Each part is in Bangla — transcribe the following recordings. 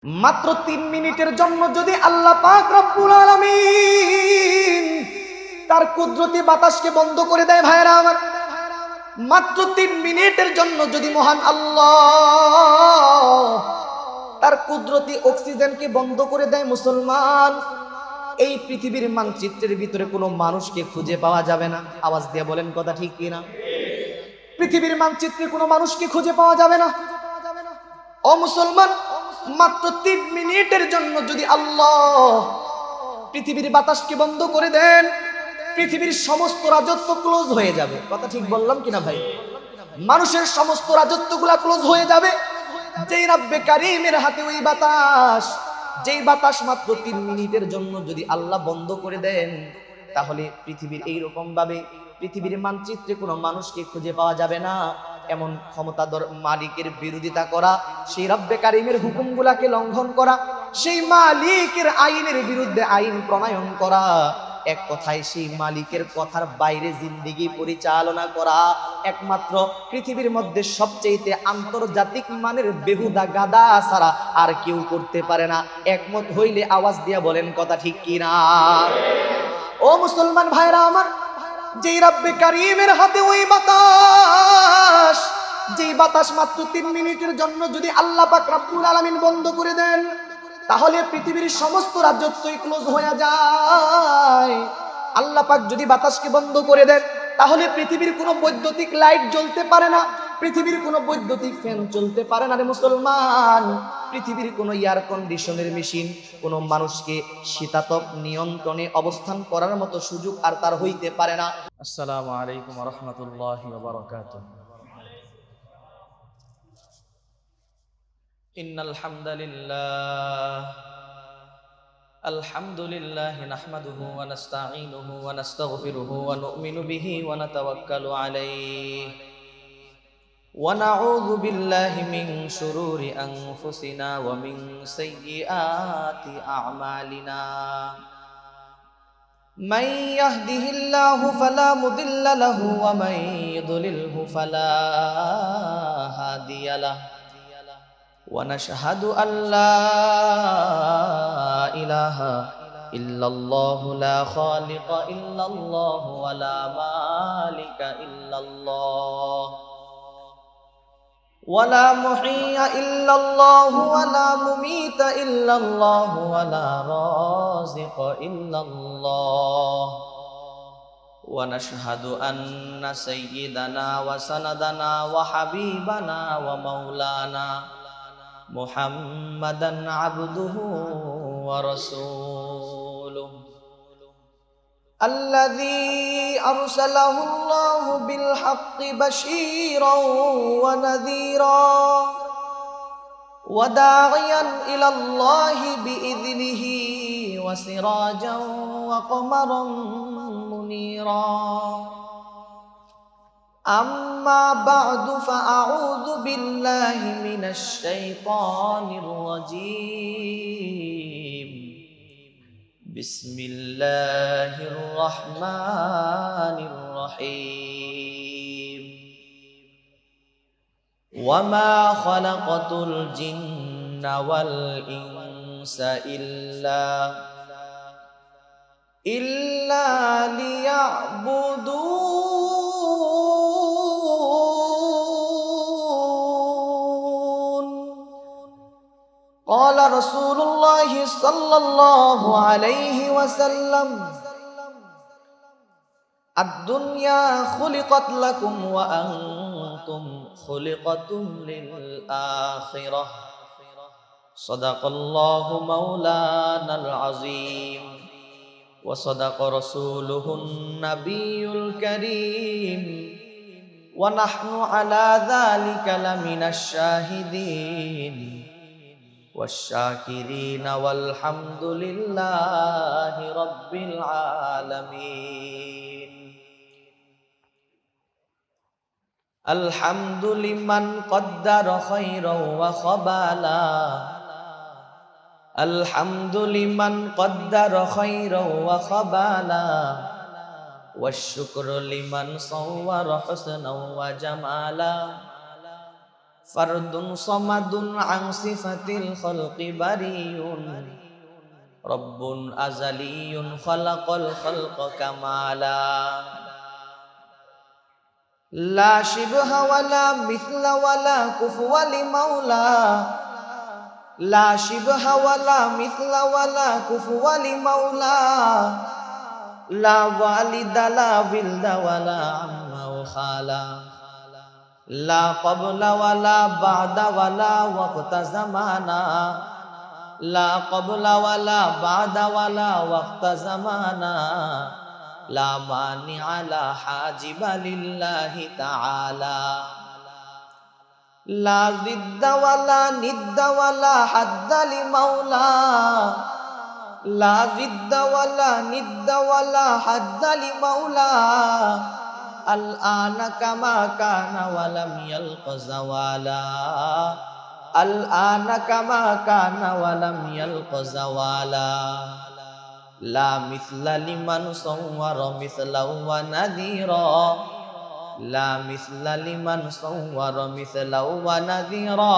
মাত্র 3 মিনিটের জন্য যদি আল্লাহ পাক রব্বুল আলামিন তার কুদরতি বাতাসকে বন্ধ করে দেয় ভাইরা আমার, মাত্র 3 মিনিটের জন্য যদি মহান আল্লাহ তার কুদরতি অক্সিজেনকে বন্ধ করে দেয় মুসলমান, এই পৃথিবীর মানচিত্রের ভিতরে কোনো মানুষকে খুঁজে পাওয়া যাবে না। আওয়াজ দিয়ে বলেন কথা ঠিক কিনা? পৃথিবীর মানচিত্রে কোনো মানুষকে খুঁজে পাওয়া যাবে না। ও মুসলমান, মাত্র 3 মিনিটের জন্য যদি আল্লাহ পৃথিবীর বাতাসকে বন্ধ করে দেন, পৃথিবীর সমস্ত রাজত্ব ক্লোজ হয়ে যাবে। কথা ঠিক বললাম কিনা ভাই? মানুষের সমস্ত রাজত্বগুলা ক্লোজ হয়ে যাবে। যেই রব্বে কারীমের হাতে ওই বাতাস, যেই বাতাস মাত্র 3 মিনিটের জন্য যদি আল্লাহ বন্ধ করে দেন, তাহলে পৃথিবীর এইরকম ভাবে পৃথিবীর মানচিত্রে কোনো মানুষকে খুঁজে পাওয়া যাবে না। এমন ক্ষমতাধর মালিকের বিরোধিতা করা, সেই রব্বে কারীমের হুকুমগুলাকে লঙ্ঘন করা, সেই মালিকের আইনের বিরুদ্ধে আইন প্রণয়ন করা, এক কথায় সেই মালিকের কথার বাইরে জিন্দেগি পরিচালনা করা, একমাত্র পৃথিবীর মধ্যে সবচেয়ে আন্তর্জাতিক মানের বেহুদা গাদা ছাড়া আর কেউ করতে পারে না। একমত হইলে আওয়াজ দিয়া বলেন কথা ঠিক কিনা? ও মুসলমান ভাইরা আমার, যেই রব্বে কারীমের হাতে ওই বাতাস, যেই বাতাস মাত্র 3 মিনিটের জন্য যদি আল্লাহ পাক রব্বুল আলামিন বন্ধ করে দেন, তাহলে পৃথিবীর সমস্ত রাজত্বই ক্লোজ হয়ে যায়। আল্লাহ পাক যদি বাতাসকে বন্ধ করে দেন, তাহলে পৃথিবীর কোনো বৈদ্যুতিক লাইট জ্বলতে পারে না, পৃথিবীর কোনো বৈদ্যুতিক ফ্যান চলতে পারে না রে মুসলমান। পৃথিবীর কোনো এয়ার কন্ডিশনের মেশিন কোনো মানুষকে শীতাতপ নিয়ন্ত্রণে অবস্থান করার মতো সুযোগ আর তার হইতে পারে না। আসসালামু আলাইকুম ওয়া রাহমাতুল্লাহি ওয়া বারাকাতুহু। ইন্নাল হামদালিল্লাহ নাহমাদুহু ওয়া নাস্তাঈনুহু ওয়া নাস্তাগফিরুহু ওয়া নু'মিনু বিহি ওয়া নাতাওয়াক্কালু আলাইহি ওয়া নাউযু বিল্লাহি মিন শুরুরি আনফুসিনা ওয়া মিন সাইয়্যিআতি আ'মালিনা। من يهده الله فلا مضل له ومن يضلله فلا هادي له ونشهد أن لا إله إلا الله لا خالق إلا الله ولا مالك إلا الله ولا محيي إلا الله ولا مميت إلا الله ولا رازق إلا الله ونشهد أن سيدنا وسندنا وحبيبنا ومولانا محمدا عبده ورسوله الذي أرسله الله بالحق بشيرا ونذيرا وداعيا إلى الله بإذنه وسراجا وقمرا منيرا. أما بعد فأعوذ بالله من الشيطان الرجيم. بسم الله الرحمن الرحيم. وما خلقت الجن والإنس إلا ليعبدون. قال رسول الله صلى الله عليه وسلم: الدنيا خلقت لكم وأنتم خلقتم للآخرة. صدق الله مولانا العظيم وصدق رسوله النبي الكريم ونحن على ذلك لمن الشاهدين والشاكرين والحمد لله رب العالمين. الحمد لمن قدر خيرا وخبالا. الحمد لمن قدر خيرا وخبالا والشكر لمن صور حسنا وجمالا ফারদুন সামাদুন আন সিফাতিল খালকি বারিউন রব্বুন আযালিয়ুন খালাকাল খালকা কামালা লা শিবহা ওয়ালা মিছলা ওয়ালা কুফুয়া লিমাওলা লা শিবহা ওয়ালা মিছলা ওয়ালা কুফুয়া লিমাওলা লা ওয়ালিদা লা বিলদা ওয়ালা আম্মা ওয়া খালা লা ক্বাবলা ওয়ালা বা'দা ওয়ালা ওয়াক্তা জামানা লা ক্বাবলা ওয়ালা বা'দা ওয়ালা ওয়াক্তা জামানা লা মানি'a লা হাজিবা লিল্লাহি তাআলা লা জিদ্দা ওয়ালা নিদ্দা ওয়ালা হাদ্দা লিমাওলা লা জিদ্দা ওয়ালা নিদ্দা ওয়ালা হাদ্দা লিমাওলা আল আনা কামা কানা ওয়ালাম ইয়ালকা জাওয়ালা আল আনা কামা কানা ওয়ালাম ইয়ালকা জাওয়ালা লা মিছলা লিমান সাওয়ারা মিছলাও ওয়া নাযীরা লা মিছলা লিমান সাওয়ারা মিছলাও ওয়া নাযীরা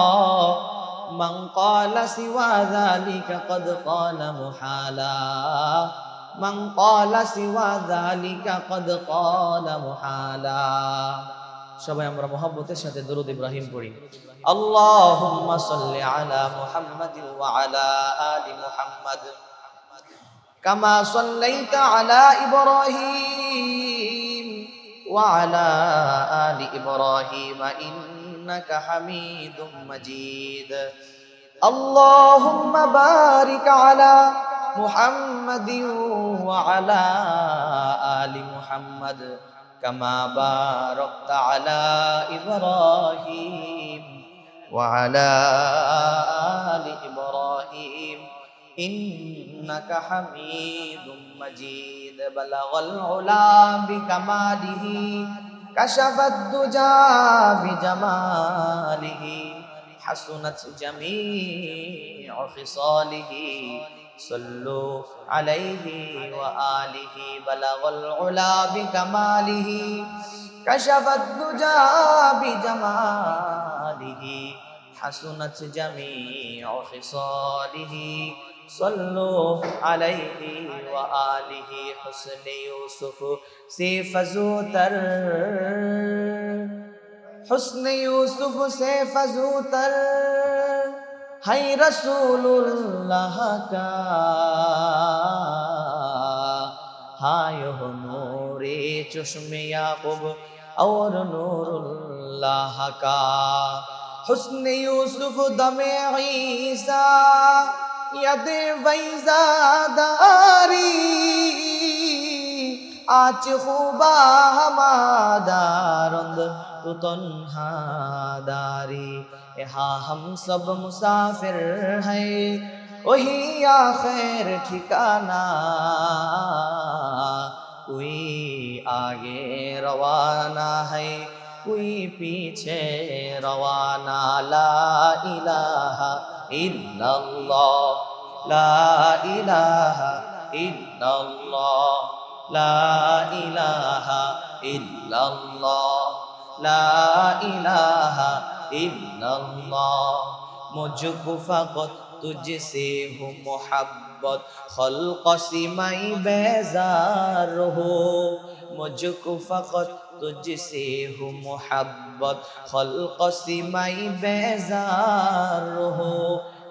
মান ক্বালা সিওয়া যালিকা ক্বাদ ক্বালা মুহালা মান ক্বালা সিওয়া যালিকা ক্বাদ ক্বালা মুহালা। সবাই আমরা মুহাব্বতের সাথে দরুদ ইব্রাহিম পড়ি। আল্লাহুম্মা সাল্লি আলা মুহাম্মাদিন ওয়া আলা আলি মুহাম্মাদ কামা সাল্লাইতা আলা ইব্রাহিম ওয়া আলা আলি ইব্রাহিম ইন্নাকা হামিদুম মাজিদ। আল্লাহুম্মা বারিক আলা মুহাম্মাদিন ওয়া আলা আলি মুহাম্মাদ কামা বারাকতা আলা ইব্রাহিম ওয়া আলা আলি ইব্রাহিম ইন্নাকা হামিদুম মাজিদ। বালাগাল উলা বিকামালিহি কাশাফাদ দুজা বিজামালিহি হাসুনাত জামিউ খিসালিহি সাল্লু আলাইহি ওয়া আলিহি। বালাগাল উলা বিকামালিহি কাশাফাদ দুজা বিজামালিহি হাসুনাত জামিউ খিসালিহি সাল্লু আলাইহি ওয়া আলিহি। হুসনে ইউসুফ সে ফজুতর হুসনে ইউসুফ সে ফজুতর হাই রাসূলুল্লাহ কা হায় হো নূরে চশমে ইয়াকুব और नूरुल्लाह का हुस्न यूसुफ दमे ईसा यद वैजादारी आज खुबा हमादारंद तू तन्हादारी। यहाँ हम सब मुसाफिर हैं वही आखिर ठिकाना कोई आगे रवाना है कोई पीछे रवाना। ला इलाहा इल्लल्लाह ला इलाहा इल्लल्लाह ला इलाहा इल्लल्लाह ला इलाहा इल्लल्लाह। मुझको फ़क़त तुझसे हो मोहब्बत खल्क़ सिमाई बेजार हो। मुझको फ़क़त तुझसे हो मोहब्बत खल्क़ सिमाई बेजार हो।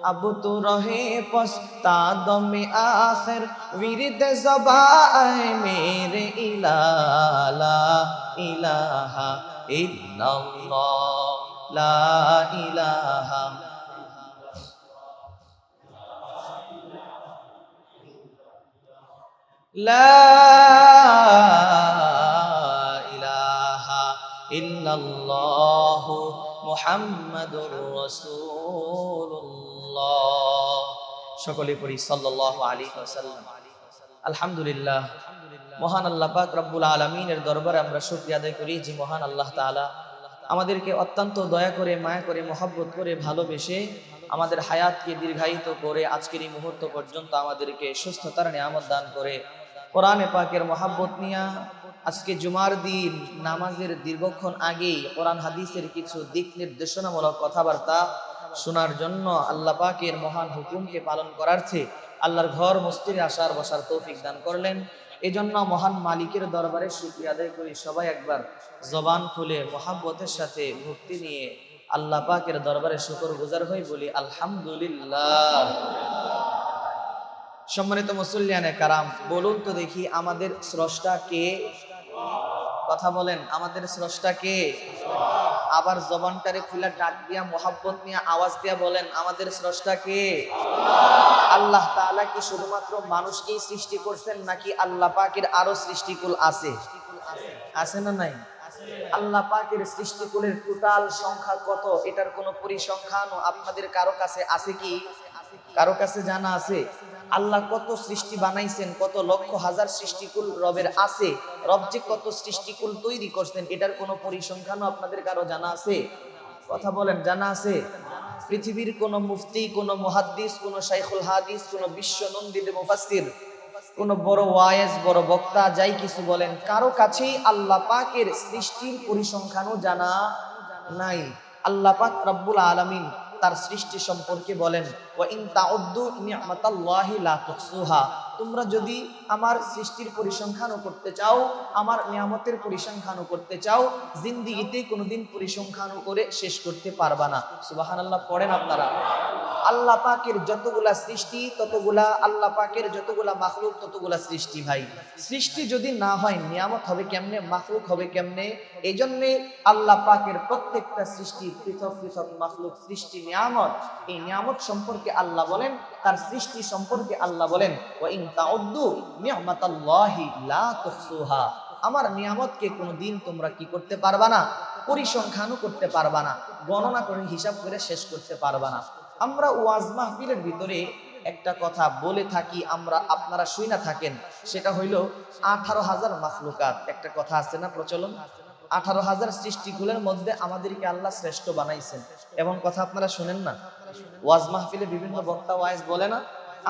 अब तो रहे पस्ता दम आखिर विरद ज़बान मेरे इलाहा ला इलाहा इल्लल्लाह ला इलाहा ला इलाहा इल्लल्लाह मुहम्मदुर রাসূলুল্লাহ। সকলে পড়ি সাল্লাল্লাহু আলাইহি ওয়াসাল্লাম। আলহামদুলিল্লাহ, মহান আল্লাহ পাক রব্বুল আলামিনের দরবারে আমরা শুকরিয়া আদায় করি যে মহান আল্লাহ তাআলা আমাদেরকে অত্যন্ত দয়া করে, মায়া করে, মহব্বত করে, ভালোবেসে আমাদের হায়াতকে দীর্ঘায়িত করে আজকের এই মুহূর্ত পর্যন্ত আমাদেরকে সুস্থতার নিয়ামত দান করে কোরআনে পাকের মহব্বত নিয়া আজকে জুমার দিন নামাজের দীর্ঘক্ষণ আগেই কোরআন হাদিসের কিছু দিক নির্দেশনামূলক কথাবার্তা শোনার জন্য আল্লাহ পাকের মহান হুকুমকে পালন করার চেয়ে আল্লাহর ঘর মসজিদে আসার বসার তৌফিক দান করলেন। এজন্য মহান মালিকের দরবারে শুকরিয়া আদায় করি। সবাই একবার জবান খুলে মহাব্বতের সাথে ভক্তি নিয়ে আল্লাহ পাকের দরবারে শুকরগুজার হই, বলি আলহামদুলিল্লাহ। সম্মানিত মুসল্লিয়ানে কারাম, বলুন তো দেখি আমাদের স্রষ্টা কে? কথা বলেন, আমাদের স্রষ্টা কে? আবার জবানটারে খুলে ডাক দিয়া মোহাব্বত নিয়ে আওয়াজ দিয়া বলেন, আমাদের স্রষ্টা কে? আল্লাহ তাআলা কি শুধুমাত্র মানুষকেই সৃষ্টি করছেন, নাকি আল্লাহ পাকের আরো সৃষ্টিকুল আছে? আছে না নাই? আল্লাহ পাকের সৃষ্টিকুলের টোটাল সংখ্যা কত, এটার কোনো পরিসংখ্যানও আপনাদের কারো কাছে আছে কি? কারো কাছে জানা আছে? আল্লাহ কত সৃষ্টি বানাইছেন, কত লক্ষ হাজার সৃষ্টিকুল রবের আছে, রব যে কত সৃষ্টিকুল তৈরি করছেন, এটার কোনো পরিসংখ্যানও আপনাদের কারো জানা আছে? কথা বলেন, জানা আছে? পৃথিবীর কোন মুফতি, কোন মুহাদ্দিস, কোন শাইখুল হাদিস, কোন বিশ্ব নন্দিত মুফাসসির, কোন বড় ওয়াইজ, বড় বক্তা, যাই কিছু বলেন, কারো কাছেই আল্লাহ পাকের সৃষ্টির পরিসংখ্যানও জানা নাই। আল্লাহ পাক রব্বুল আলামিন তার সৃষ্টি সম্পর্কে বলেন, ওয়া ইন তাউদ্দু নি'মাতাল্লাহি লা তুহসুহা, তোমরা যদি আমার সৃষ্টির পরিসংখ্যানও করতে চাও, আমার নিয়ামতের পরিসংখ্যানও করতে চাও, জিন্দেগিতে কোনোদিন পরিসংখ্যানও করে শেষ করতে পারবা না। সুবহানাল্লাহ পড়েন আপনারা। আল্লাহ পাকের যতগুলা সৃষ্টি ততগুলা, আল্লাহ পাকের যতগুলা মাখলুক ততগুলা সৃষ্টি। ভাই, সৃষ্টি যদি না হয় নিয়ামত হবে কেমনে, মাখলুক হবে কেমনে? এই জন্যে আল্লাহ পাকের প্রত্যেকটা সৃষ্টি পৃথক পৃথক মাখলুক, সৃষ্টি নিয়ামত। এই নিয়ামত সম্পর্কে আল্লাহ বলেন, তার সৃষ্টি সম্পর্কে আল্লাহ বলেন, ওয়া ইন তাউদ্দু নি'মাতাল্লাহি লা তুহসুহা, আমার নিয়ামতকে কোনোদিন তোমরা কি করতে পারবা না, পরিসংখ্যানও করতে পারবা না, গণনা করে হিসাব করে শেষ করতে পারবা না। আমরা ওয়াজ মাহফিলের ভিতরে একটা কথা বলে থাকি, আমরা আপনারা শুনে থাকেন, সেটা হইল 18,000 মাখলুকাত। একটা কথা আছে না প্রচলন, 18,000 সৃষ্টিগুলোর মধ্যে আমাদেরকে আল্লাহ শ্রেষ্ঠ বানাইছেন। এমন কথা আপনারা শুনেন না? ওয়াজ মাহফিলে বিভিন্ন বক্তা ওয়াইজ বলে না?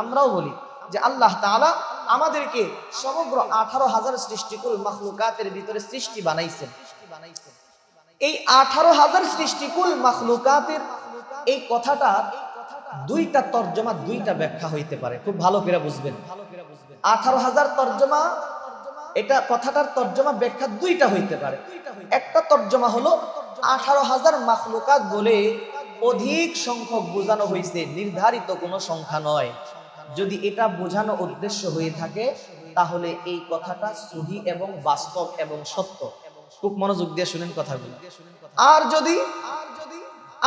আমরাও বলি যে আল্লাহ তাআলা আমাদেরকে সমগ্র 18,000 সৃষ্টিকুল মাখলুকাতের ভিতরে সৃষ্টি বানাইছেন। এই 18,000 সৃষ্টিকুল মাখলুকাতের এই কথাটা দুইটা তর্জমা, দুইটা ব্যাখ্যা হইতে পারে, খুব ভালো করে বুঝবেন। 18,000 তর্জমা, এটা কথাটার তর্জমা ব্যাখ্যা দুইটা হইতে পারে। একটা তর্জমা হলো 18,000 মাখলুকাত বলে অধিক সংখ্যক বোঝানো হয়েছে, নির্ধারিত কোনো সংখ্যা নয়। যদি এটা বোঝানো উদ্দেশ্য হয়ে থাকে তাহলে এই কথাটা সহি এবং বাস্তব এবং সত্য। খুব মনোযোগ দিয়ে শুনেন কথাগুলো। আর যদি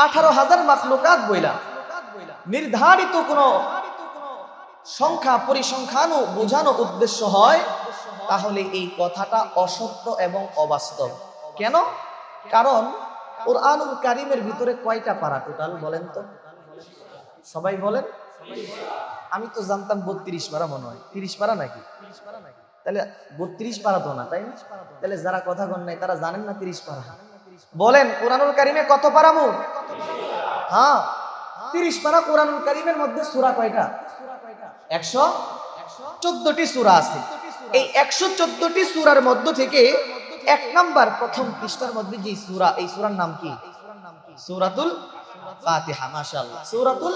18,000 মাখলুকাত বইলা নির্ধারিত কোনো সংখ্যা পরিসংখ্যানও বোঝানো উদ্দেশ্য হয়, তাহলে এই কথাটা অসত্য এবং অবাস্তব। কেন? কারণ কুরআনুল কারীমের ভিতরে কয়টা পারা টোটাল বলেন তো? সবাই বলেন। আমি তো জানতাম 32 পারা, মনে হয় 30 পারা নাকি? তাহলে 32 পারা তো না, তাই না? তাহলে যারা কথা কন নাই তারা জানেন না 30 পারা। বলেন কুরআনুল কারীমে কত পারা মোট? হ্যাঁ, 30 পারা। কুরআনুল কারীমের মধ্যে সূরা কয়টা? 114টি সূরা আছে। এই 114টি সূরার মধ্য থেকে 1 নাম্বার প্রথম পৃষ্ঠার মধ্যে যে সূরা, এই সূরার নাম কি? সূরাতুল ফাতিহা। মাশাআল্লাহ, সূরাতুল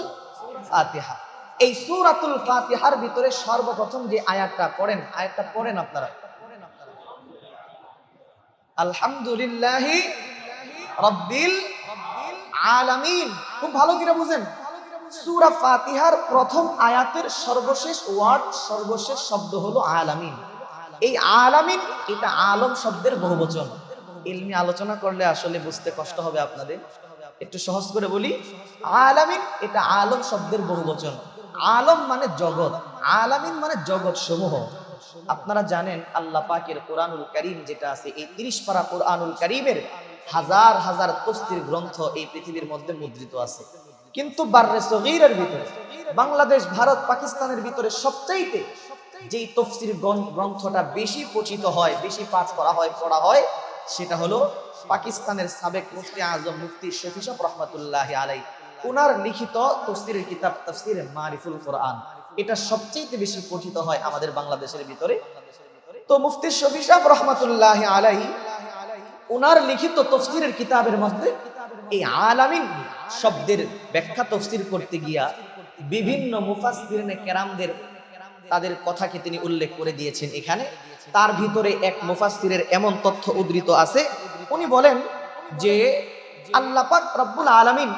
ফাতিহা। এই সূরাতুল ফাতিহার ভিতরে সর্বপ্রথম যে আয়াতটা পড়েন, আয়াতটা পড়েন আপনারা, আলহামদুলিল্লাহি রাব্বিল আলামিন। খুব ভালো করে বুঝেন, সূরা ফাতিহার প্রথম আয়াতের সর্বশেষ ওয়ার্ড, সর্বশেষ শব্দ হলো আলামিন। এই আলামিন, এটা আলম শব্দের বহুবচন। ইলমি আলোচনা করলে আসলে বুঝতে কষ্ট হবে আপনাদের, একটু সহজ করে বলি। আলামিন এটা আলম শব্দের বহুবচন। আলম মানে জগৎ, আলামিন মানে জগৎ সমূহ। আপনারা জানেন আল্লাহ পাকের কুরআনুল কারীম যেটা আছে, এই 30 পারা কুরআনুল কারীমের হাজার হাজার তাফসীর গ্রন্থ এই পৃথিবীর মধ্যে মুদ্রিত আছে। কিন্তু বাররে সগীরের ভিতরে, বাংলাদেশ, ভারত, পাকিস্তানের ভিতরে সবচাইতে যেই তাফসীর গ্রন্থটা বেশি পঠিত হয়, বেশি পাঠ করা হয়, পড়া হয়, সেটা হলো পাকিস্তানের সাবেক মুফতি আজম মুফতি শফি সাহেব রহমাতুল্লাহি আলাইহি, ওনার লিখিত তাফসীরের কিতাব তাফসীরে মারিফুল কোরআন। এটা সবচেয়ে বেশি পঠিত হয় আমাদের বাংলাদেশের ভিতরে। তো মুফতি শফি সাহেব রহমাতুল্লাহি আলাইহি ওনার লিখিত তাফসীরের কিতাবের মধ্যে এই আলামিন শব্দের ব্যাখ্যা তাফসীর করতে গিয়া বিভিন্ন মুফাসসিরিনে কেরামদের তাদের কথাকে তিনি উল্লেখ করে দিয়েছেন। এখানে তার ভিতরে এক মুফাসসিরের এমন তথ্য উদ্ধৃত আছে, উনি বলেন যে আল্লাহ পাক রব্বুল আলামিন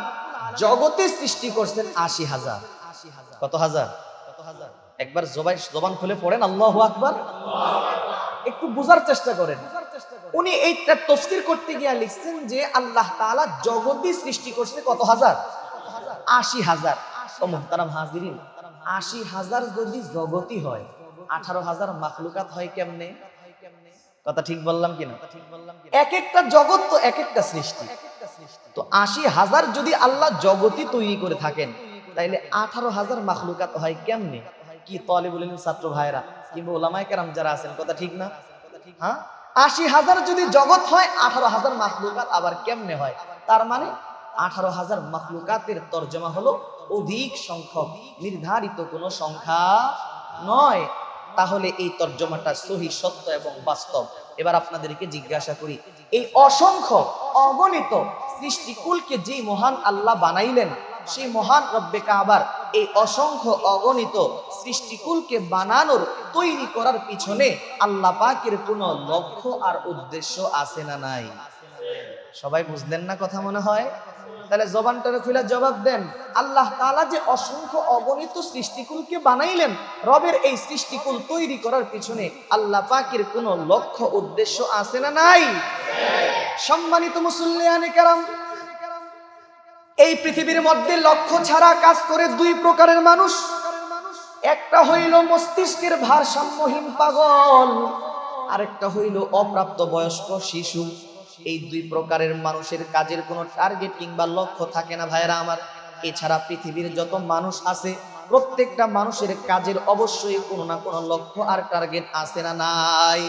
জগতে সৃষ্টি করছেন ৮০,০০০। কত হাজার? একবার জবান খুলে পড়েন আল্লাহু আকবার, একটু বোঝার চেষ্টা করেন। উনি এইটা তাফসীর করতে গিয়ে লিখছেন যে আল্লাহ তাআলা জগতে সৃষ্টি করছে কত হাজার? ৮০,০০০। ও মুহতারাম হাজিরিন, ৮০,০০০ যদি জগতই হয়, ১৮,০০০ মাখলুকাত হয় কেমনে? কথা ঠিক বললাম কিনা? এক একটা জগৎ তো এক একটা সৃষ্টি। তো ৮০,০০০ যদি আল্লাহ জগতই তৈরি করে থাকেন, তাইলে ১৮,০০০ মাখলুকাত হয় কেমনে? কি তালিবুল ইলম ছাত্র ভাইরা কিংবা উলামায়ে কেরাম যারা আছেন, কথা ঠিক না? হ্যাঁ, ৮০,০০০ যদি জগৎ হয়, ১৮,০০০ মাখলুকাত আবার কেমনে হয়? তার মানে ১৮,০০০ মাখলুকাতের তরজমা হলো অধিক সংখ্যক, নির্ধারিত কোনো সংখ্যা নয়। তাহলে এই তরজমাটা সহি, সত্য এবং বাস্তব। এবার আপনাদেরকে জিজ্ঞাসা করি, এই অসংখ্য অগণিত সৃষ্টিকুলকে যে মহান আল্লাহ বানাইলেন, সেই মহান রব্বে কাবার এই অসংখ্য অগণিত সৃষ্টিকুলকে বানানোর, তৈরি করার পিছনে আল্লাহ পাকের কোনো লক্ষ্য আর উদ্দেশ্য আছে না নাই? সবাই বুঝলেন না কথা মনে হয়? তাহলে জবানটারে খুলে জবাব দেন। আল্লাহ তাআলা যে অসংখ্য অগণিত সৃষ্টিকুলকে বানাইলেন, রবের এই সৃষ্টিকুল তৈরি করার পিছনে আল্লাহ পাকের কোনো লক্ষ্য উদ্দেশ্য আছে না নাই? সম্মানিত মুসল্লিয়ানে কেরাম, এই পৃথিবীর মধ্যে লক্ষ্য ছাড়া কাজ করে দুই প্রকারের মানুষ। একটা হইল মস্তিষ্কের ভারসাম্যহীন পাগল, আরেকটা হইল অপ্রাপ্ত বয়স্ক শিশু। এই দুই প্রকারের মানুষের কাজের কোনো টার্গেট কিংবা লক্ষ্য থাকে না ভাইরা আমার। এছাড়া পৃথিবীর যত মানুষ আছে, প্রত্যেকটা মানুষের কাজের অবশ্যই কোনো না কোনো লক্ষ্য আর টার্গেট আছে না নাই?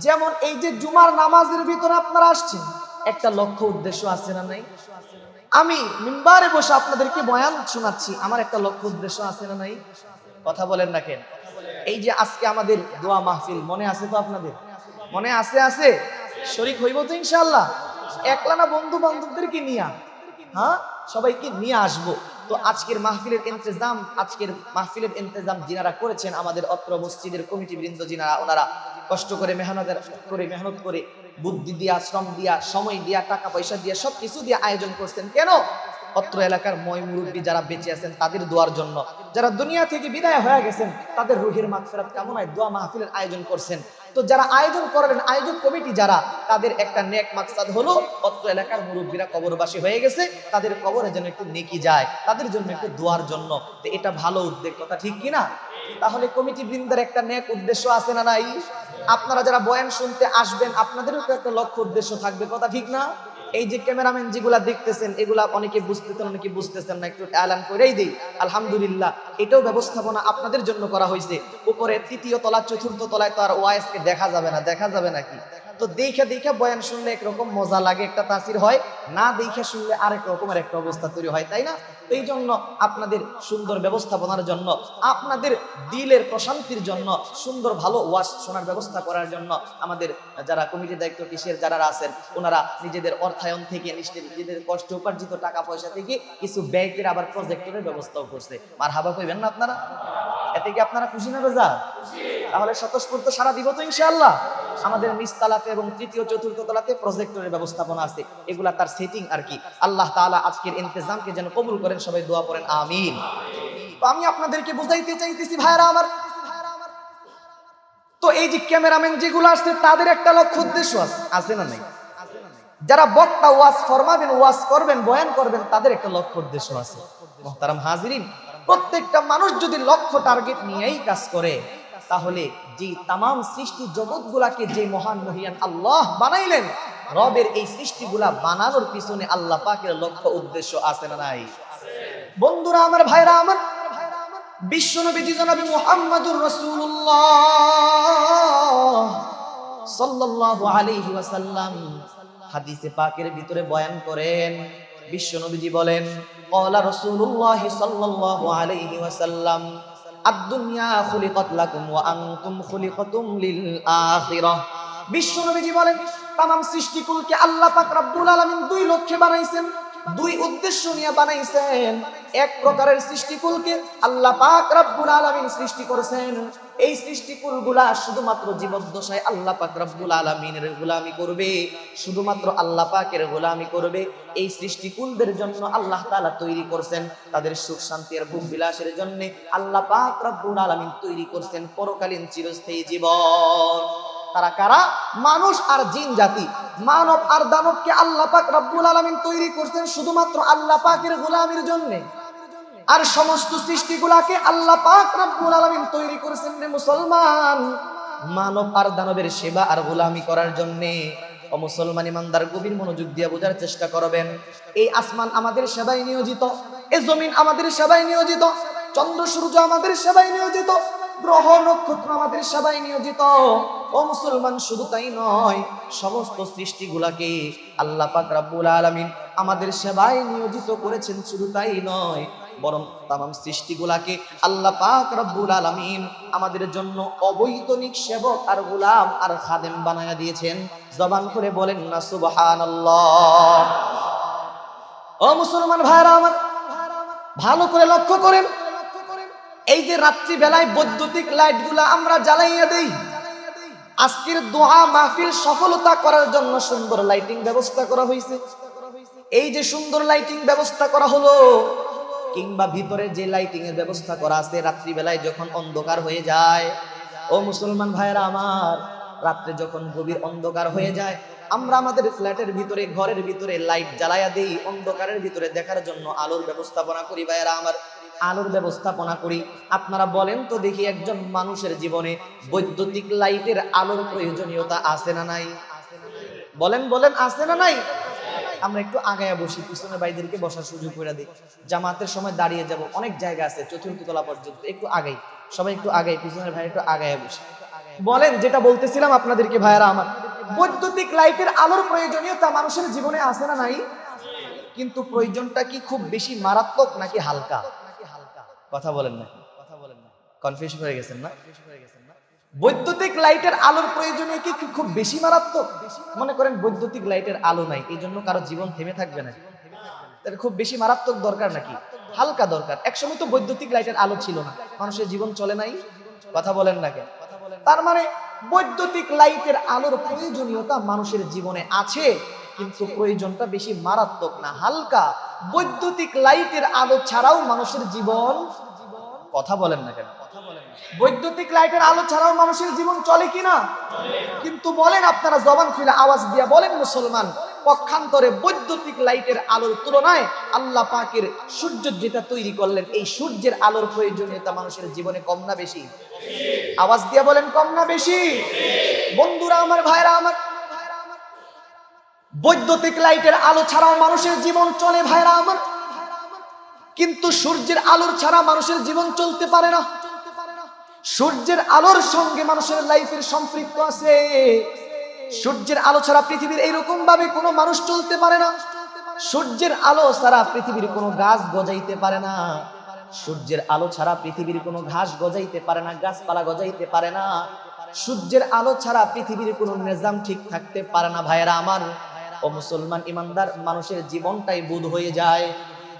যেমন এই যে জুমার নামাজের ভিতরে আপনারা আসছেন, একটা লক্ষ্য উদ্দেশ্য আছে না নাই? আমি মিম্বারে বসে আপনাদেরকে বয়ান শোনাচ্ছি, আমার একটা লক্ষ্য উদ্দেশ্য আছে না নাই? কথা বলেন না কেন? এই যে আজকে আমাদের দোয়া মাহফিল, মনে আছে তো আপনাদের? মনে আছে? শরীক হইব তো ইনশাআল্লাহ? একলা না, বন্ধু বান্ধবদেরকে নিয়ে, হ্যাঁ, সবাইকে নিয়ে আসবো। তো আজকের মাহফিলের ইন্তজাম যিনারা করেছেন, আমাদের অত্র মসজিদের কমিটি বৃন্দ যিনারা, ওনারা কষ্ট করে মেহনত করে বুদ্ধি দিয়া, শ্রম দিয়া, সময় দিয়া, টাকা পয়সা দিয়া, সবকিছু দিয়ে আয়োজন করছেন। কেন? অত্র এলাকার ময় মুরব্বী যারা বেঁচে আছেন তাদের দোয়ার জন্য, যারা দুনিয়া থেকে বিদায় হয়ে গেছেন তাদের রুহের মাগফিরাত কামনায় দোয়া মাহফিলের আয়োজন করছেন। তো যারা আয়োজন করলেন, আয়োজক কমিটি যারা, তাদের একটা নেক মাকসাদ হলো অত্র এলাকার মুরব্বীরা কবরবাসী হয়ে গেছে, তাদের কবরে যেন একটু নেকি যায়, তাদের জন্য একটু দোয়ার জন্য। তো এটা ভালো উদ্যোগ, কথা ঠিক কিনা? তাহলে কমিটি বৃন্দের একটা নেক উদ্দেশ্য আছে না নাই? আপনারা যারা বয়ান শুনতে আসবেন, আপনাদেরও তো একটা লক্ষ্য উদ্দেশ্য থাকবে, কথা ঠিক না? এই যে ক্যামেরাম্যান যেগুলা দেখতেছেন, এগুলা অনেকে বুঝতেছেন, অনেকে বুঝতেছেন না, একটু এলান করেই দিই। আলহামদুলিল্লাহ, এটাও ব্যবস্থাপনা আপনাদের জন্য করা হয়েছে। উপরে ৩য় তলা ৪র্থ তলায় তো আর ওয়াইসকে দেখা যাবে নাকি? তো দেখে বয়ান শুনলে একরকম মজা লাগে, একটা তাসির হয়, না দেখে শুনলে আরেক রকমের একটা অবস্থা তৈরি হয়, তাই না? এই জন্য আপনাদের সুন্দর ব্যবস্থাপনার জন্য, আপনাদের দিলের প্রশান্তির জন্য, সুন্দর ভালো ওয়াজ শোনার ব্যবস্থা করার জন্য আমাদের যারা কমিটির দায়িত্ব কিসের যারা আছেন, ওনারা নিজেদের অর্থায়ন থেকে, নিজেদের কষ্ট উপার্জিত টাকা পয়সা থেকে কিছু ব্যয় করে আবার প্রজেক্টরের ব্যবস্থাও করছে। মারহাবা কইবেন না আপনারা? এতে কি আপনারা খুশি না বেজার? তাহলে স্বতঃস্ফূর্ত সারা দিব তো ইনশাআল্লাহ। আমাদের নিচতলাতে এবং ৩য় ৪র্থ তলাতে প্রজেক্টরের ব্যবস্থাপনা আছে, এগুলা তার সেটিং আর কি। আল্লাহ তাআলা আজকের ইন্তজামকে যেন কবুল করেন, সবাই দোয়া করেন আমিন। তো আমি আপনাদেরকে বুঝাইতে চাইতেছি ভাইরা আমার, তো এই যে ক্যামেরাম্যান যেগুলো আসছে, তাদের একটা লক্ষ্য উদ্দেশ্য আছে না নাই? যারা বক্তা, ওয়াজ ফরমাবেন, ওয়াজ করবেন, বয়ান করবেন, তাদের একটা লক্ষ্য উদ্দেশ্য আছে। মুহতারাম হাজিরিন, প্রত্যেকটা মানুষ যদি লক্ষ্য টার্গেট নিয়েই কাজ করে, তাহলে যে তামাম সৃষ্টি জগৎগুলাকে যে মহান মহিয়ান আল্লাহ বানাইলেন, রবের এই সৃষ্টিগুলা বানানোর পিছনে আল্লাহ পাকের লক্ষ্য উদ্দেশ্য আছে না নাই? বন্ধুরা আমার, ভাইরা আমার, বিশ্বনবী জনাবে মুহাম্মদুর রাসূলুল্লাহ সাল্লাল্লাহু আলাইহি ওয়াসাল্লাম হাদিসে পাকের ভিতরে বয়ান করেন, বিশ্বনবীজি বলেন, ক্বালা রাসূলুল্লাহ সাল্লাল্লাহু আলাইহি ওয়াসাল্লাম, আদ-দুনিয়া খুলিকাত লাকুম ওয়া আনতুম খুলিকাতুম লিল আখিরাহ। বিশ্বনবীজি বলেন তামাম সৃষ্টিকুলকে আল্লাহ পাক রব্বুল আলামিন দুই লক্ষ্যে বানাইছেন, দুই উদ্দেশ্য নিয়ে বানাইছেন। এক প্রকারের সৃষ্টিকুলকে আল্লাহ পাক রব্বুল আলামিন সৃষ্টি করেছেন, এই সৃষ্টিকুলগুলা শুধুমাত্র জীবদ্দশায় আল্লাহ পাক রব্বুল আলামিনের গোলামি করবে, শুধুমাত্র আল্লাহ পাকের গোলামি করবে। এই সৃষ্টিকুলদের জন্য আল্লাহ তাআলা তৈরি করছেন তাদের সুখ শান্তি আর ভোগ বিলাসের জন্য আল্লাহ পাক রব্বুল আলামিন তৈরি করছেন পরকালীন চিরস্থায়ী জীবন। তারা কারা? মানুষ আর জিন জাতি, মানব আর দানবকে আল্লাহ পাক রব্বুল আলামিন তৈরি করছেন শুধুমাত্র আল্লাহ পাকের গোলামির জন্য। আর সমস্ত সৃষ্টিগুলাকে আল্লাহ পাক রব্বুল আলামিন তৈরি করেছেন রে মুসলমান মানব আর দানবের সেবা আর গোলামি করার জন্য। ও মুসলমান ইমানদার, গভীর মনোযোগ দিয়ে বোঝার চেষ্টা করবেন। এই আসমান আমাদের সেবায় নিয়োজিত, এই জমিন আমাদের সেবায় নিয়োজিত, চন্দ্র সূর্য আমাদের সেবায় নিয়োজিত, গ্রহ নক্ষত্র আমাদের সেবায় নিয়োজিত। ও মুসলমান, শুধু তাই নয়, সমস্ত সৃষ্টিগুলাকে আল্লাহ পাক রব্বুল আলামিন আমাদের সেবায় নিয়োজিত করেছেন। শুধু তাই নয়, বরং তামাম সৃষ্টিগুলাকে আল্লাহ পাক রব্বুল আলামিন আমাদের জন্য অবৈতনিক সেবক আর গোলাম আর খাদেম বানায়া দিয়েছেন। জবান করে বলেন না সুবহানাল্লাহ। ও মুসলমান ভাইরা আমার, ভালো করে লক্ষ্য করেন, এই যে রাত্রি বেলায় বৈদ্যুতিক লাইটগুলা আমরা জ্বালাইয়া দেই, আজকের দোয়া মাহফিল সফলতা করার জন্য সুন্দর লাইটিং ব্যবস্থা করা হয়েছে। এই যে সুন্দর লাইটিং ব্যবস্থা করা হলো, কিংবা ভিতরে যে লাইটিং এর ব্যবস্থা করা আছে, রাত্রি বেলায় যখন অন্ধকার হয়ে যায়, ও মুসলমান ভাইরা আমার, রাত্রে যখন গভীর অন্ধকার হয়ে যায়, আমরা আমাদের ফ্ল্যাটের ভিতরে, ঘরের ভিতরে লাইট জ্বালাইয়া দেই, অন্ধকারের ভিতরে দেখার জন্য আলোর ব্যবস্থাপনা করি। ভাইরা আমার, আলোর ব্যবস্থাপনা করি। আপনারা বলেন তো দেখি, একজন মানুষের জীবনে বৈদ্যুতিক লাইটের আলোর প্রয়োজনীয়তা আছে না নাই? বলেন বলেন, আছে না নাই? আমরা একটু আগায়া বসি, পিছনে ভাইদেরকে বসার সুযোগ করে দিই। জামাতের সময় দাঁড়িয়ে যাব, অনেক জায়গা আছে চতুর্থ তলা পর্যন্ত, একটু আগাই, সবাই একটু আগাই, পিছনের ভাই একটু আগায়া বসি। বলেন, যেটা বলতেছিলাম আপনাদেরকে ভাইরা আমার, বৈদ্যুতিক লাইটের আলোর প্রয়োজনীয়তা মানুষের জীবনে আছে না নাই? কিন্তু প্রয়োজনটা কি খুব বেশি মারাত্মক নাকি হালকা? কথা বলেন না, কনফিউজ হয়ে গেছেন না? বৈদ্যুতিক লাইটের আলোর প্রয়োজনীয় কি খুব বেশি মারাত্মক? মনে করেন বৈদ্যুতিক লাইটের আলো নাই, এই জন্য কারো জীবন থেমে থাকবে না, তাহলে খুব বেশি মারাত্মক দরকার নাকি হালকা দরকার? একসময় তো বৈদ্যুতিক লাইটের আলো ছিল না, মানুষের জীবন চলে নাই। কথা বলেন না কেন? তার মানে বৈদ্যুতিক লাইটের আলোর প্রয়োজনীয়তা মানুষের জীবনে আছে, কিন্তু প্রয়োজনটা বেশি মারাত্মক না, হালকা। বৈদ্যুতিক লাইটের আলো ছাড়াও মানুষের জীবন, কথা বলেন না কেন? বৈদ্যুতিক লাইটের আলো ছাড়াও মানুষের জীবন চলে কিনা? কিন্তু বলেন, আপনারা জবান খুলে আওয়াজ দিয়া বলেন মুসলমান, পক্ষান্তরে বৈদ্যুতিক লাইটের আলোর তুলনায় আল্লাহ পাকের সূর্য যেটা তৈরি করলেন, এই সূর্যের আলোর প্রয়োজনীয়তা মানুষের জীবনে কম না বেশি? আওয়াজ দিয়া বলেন, কম না বেশি? বন্ধুরা আমার, ভাইরা আমার, বৈদ্যুতিক লাইটের আলো ছাড়াও মানুষের জীবন চলে ভাইরা আমার, কিন্তু সূর্যের আলোর ছাড়া মানুষের জীবন চলতে পারে না। সূর্যের আলোর সঙ্গে মানুষের লাইফের সম্পৃক্ত আছে। সূর্যের আলো ছাড়া পৃথিবীর এইরকম ভাবে কোনো মানুষ চলতে পারে না। সূর্যের আলো ছাড়া পৃথিবীর কোনো গাছ গজাইতে পারে না। সূর্যের আলো ছাড়া পৃথিবীর কোনো ঘাস গজাইতে পারে না, গাছপালা গজাইতে পারে না। সূর্যের আলো ছাড়া পৃথিবীর কোনো নিজাম ঠিক থাকতে পারে না। ভাইয়েরা আমার, ও মুসলমান ইমানদার, মানুষের জীবনটাই বুধ হয়ে যায়।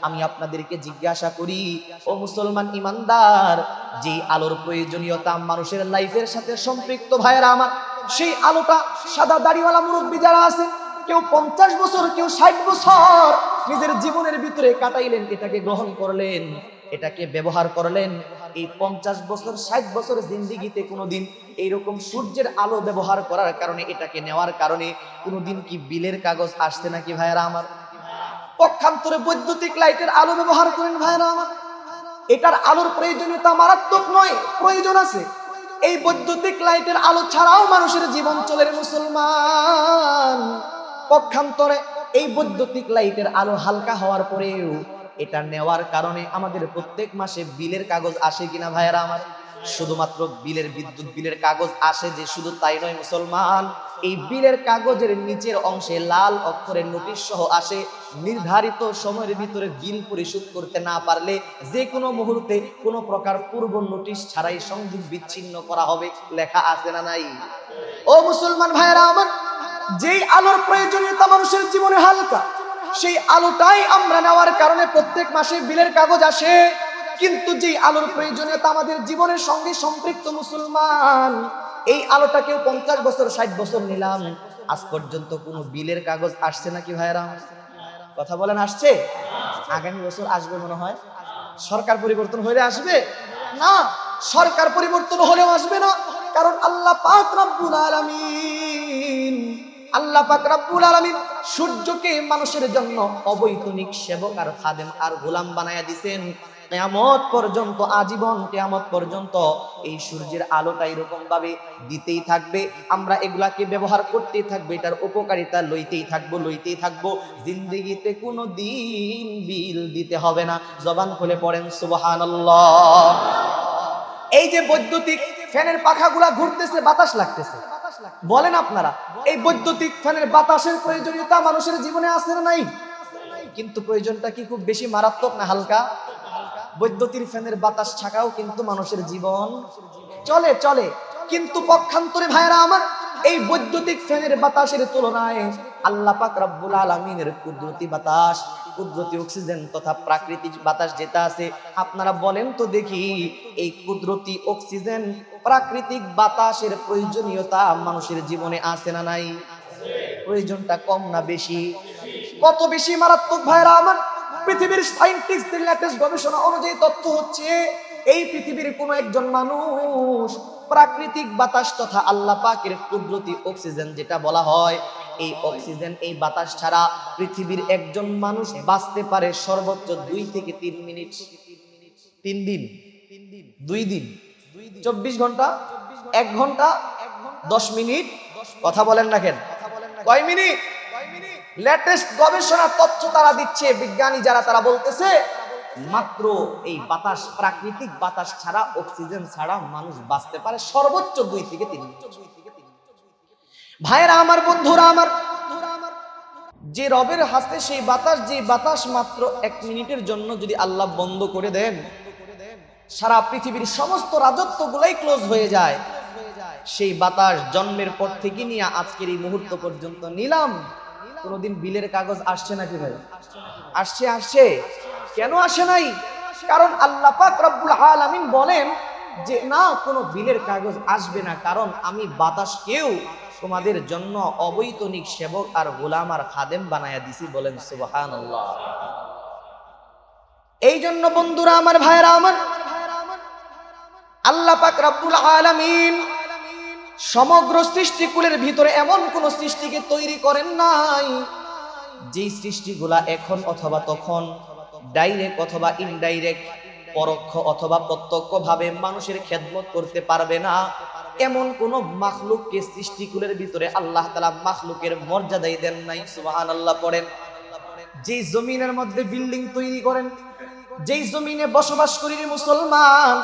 আমি আপনাদেরকে জিজ্ঞাসা করি, ও মুসলমান ইমানদার, যে আলোর প্রয়োজনীয়তা মানুষের লাইফের সাথে সম্পৃক্ত ভাইয়েরা আমার, সেই আলোটা সাদা দাড়িওয়ালা মুরব্বী যারা আছেন, কেউ 50 বছর, কেউ 60 বছর নিজের জীবনের ভিতরে কাটাইলেন, এটাকে গ্রহণ করলেন, এটাকে ব্যবহার করলেন। এই 50 বছর 60 বছর জিন্দেগিতে কোনোদিন এইরকম সূর্যের আলো ব্যবহার করার কারণে, এটাকে নেওয়ার কারণে কোনোদিন কি বিলের কাগজ আসছে নাকি ভাইয়েরা আমার? পক্ষান্তরে বৈদ্যুতিক লাইটের আলো ব্যবহার করেন ভাইয়েরা আমার, এটার আলোর প্রয়োজনীয়তা মারাত্মক নয়, প্রয়োজন আছে। এই বৈদ্যুতিক লাইটের আলো ছাড়াও মানুষের জীবন চলে মুসলমান। পক্ষান্তরে এই বৈদ্যুতিক লাইটের আলো হালকা হওয়ার পরেও এটা নেওয়ার কারণে আমাদের প্রত্যেক মাসে বিলের কাগজ আসে কিনা ভাইয়েরা আমার? শুধুমাত্র বিদ্যুৎ বিলের কাগজ আসে যে শুধু তাই নয় মুসলমান, এই বিলের কাগজের নিচের অংশে লাল অক্ষরে নোটিশ সহ আসে, নির্ধারিত সময়ের ভিতরে বিল পরিশোধ করতে না পারলে যে কোনো মুহূর্তে কোনো প্রকার পূর্ব নোটিশ ছাড়াই সংযোগ বিচ্ছিন্ন করা হবে। লেখা আছে না নাই? ও মুসলমান ভাইয়েরা আমার, যেই আলোর প্রয়োজনীয়তা মানুষের জীবনে হালকা, সেই আলোটাই আমরা নেওয়ার কারণে প্রত্যেক মাসে বিলের কাগজ আসে। কিন্তু যেই আলোর প্রয়োজনীয়তা আমাদের জীবনের সঙ্গে সম্পৃক্ত মুসলমান, এই আলোটাকেও 50 বছর 60 বছর নিলাম, আজ পর্যন্ত কোনো বিলের কাগজ আসছে নাকি ভাইয়েরা? কথা বলেন, আসছে? আগামী বছর আসবে মনে হয়। সরকার পরিবর্তন হলে আসবে না, সরকার পরিবর্তন হলেও আসবে না, কারণ আল্লাহ পাক রব্বুল আলামিন, আল্লাহ পাক রব্বুল আলামিন সূর্যকে মানুষের জন্য অবৈতনিক সেবক আর খাদেম আর গোলাম বানায়া দিবেন। কিয়ামত পর্যন্ত, আজীবন কিয়ামত পর্যন্ত এই সূর্যের আলোটা এরকম ভাবে দিতেই থাকবে, আমরা এগুলাকে ব্যবহার করতেই থাকবো, এটার উপকারিতা লইতেই থাকবো। জিন্দেগিতে কোনো দিন বিল দিতে হবে না। জবান খুলে পড়েন সুবহানাল্লাহ। এই যে বৈদ্যুতিক ফ্যানের পাখাগুলা ঘুরতেছে, বাতাস লাগতেছে, বলেন আপনারা এই বৈদ্যুতিক ফ্যানের বাতাসের প্রয়োজনীয়তা মানুষের জীবনে আছে না নাই? কিন্তু প্রয়োজনটা কি খুব বেশি মারাত্মক না হালকা? বৈদ্যুতিক ফ্যানের বাতাস ছাকাও কিন্তু মানুষের জীবন চলে। কিন্তু পক্ষান্তরে ভাইরা আমার, এই বৈদ্যুতিক ফ্যানের বাতাসের তুলনায় আল্লাহ পাক রব্বুল আলামিনের কুদরতি বাতাস, কুদরতি অক্সিজেন তথা প্রাকৃতিক বাতাস যেটা আছে, আপনারা বলেন তো দেখি, এই কুদরতি অক্সিজেন প্রাকৃতিক বাতাসের প্রয়োজনীয়তা মানুষের জীবনে আছে না নাই? প্রয়োজনটা কম না বেশি? কত বেশি মারাত্মক ভাইরা আমার! পৃথিবীর সায়েন্টিস্টদের লেটেস্ট গবেষণা অনুযায়ী তথ্য হচ্ছে, এই পৃথিবীর কোনো একজন মানুষ প্রাকৃতিক বাতাস তথা আল্লাহ পাকের কুদরতি অক্সিজেন যেটা বলা হয়, এই অক্সিজেন, এই বাতাস ছাড়া পৃথিবীর একজন মানুষ বাঁচতে পারে সর্বোচ্চ 2 থেকে 3 মিনিট। 3 দিন, 2 দিন, 24 ঘন্টা, 1 ঘন্টা 10 মিনিট। কথা বলেন না কেন? কয় মিনিট? লেটেস্ট গবেষণা তথ্য তারা দিচ্ছে, বিজ্ঞানী যারা, তারা বলতেছে মাত্র এই বাতাস, প্রাকৃতিক বাতাস ছাড়া, অক্সিজেন ছাড়া মানুষ বাঁচতে পারে সর্বোচ্চ 2 থেকে 3 মিনিট। ভাইরা আমার, বন্ধুরা আমার, যে রবের হাতে সেই বাতাস, যে বাতাস মাত্র 1 মিনিটের জন্য যদি আল্লাহ বন্ধ করে দেন, সারা পৃথিবীর সমস্ত রাজত্বগুলাই ক্লোজ হয়ে যায়। সেই বাতাস জন্মের পর থেকে নিয়ে আজকের এই মুহূর্ত পর্যন্ত নিলাম, কোনদিন বিলের কাগজ আসছে নাকি ভাই? আসছে। কেন আসে নাই? কারণ আল্লাহ পাক রব্বুল আলামিন বলেন যে না, কোনো বিলের কাগজ আসবে না, কারণ আমি বাতাসকেও তোমাদের জন্য অবৈতনিক সেবক আর গোলাম আর খাদেম বানায়া দিছি। বলেন সুবহানাল্লাহ। এই জন্য বন্ধুরা আমার, ভাইরা আমার, আল্লাহ পাক রব্বুল আলামিন সমগ্র সৃষ্টিকুলের ভিতরে এমন কোন সৃষ্টিকে তৈরি করেন নাই যেই সৃষ্টিগুলা এখন অথবা তখন, ডাইরেক্ট অথবা ইনডাইরেক্ট, পরোক্ষ অথবা প্রত্যক্ষ ভাবে মানুষের খেদমত করতে পারবে না। এমন কোন মাখলুককে সৃষ্টিকুলের ভিতরে আল্লাহ তাআলা মাখলুকের মর্যাদাই দেন নাই। সুবহানাল্লাহ পড়েন। যেই জমিনের মধ্যে বিল্ডিং তৈরি করেন, যেই জমিনে বসবাস করি মুসলমান,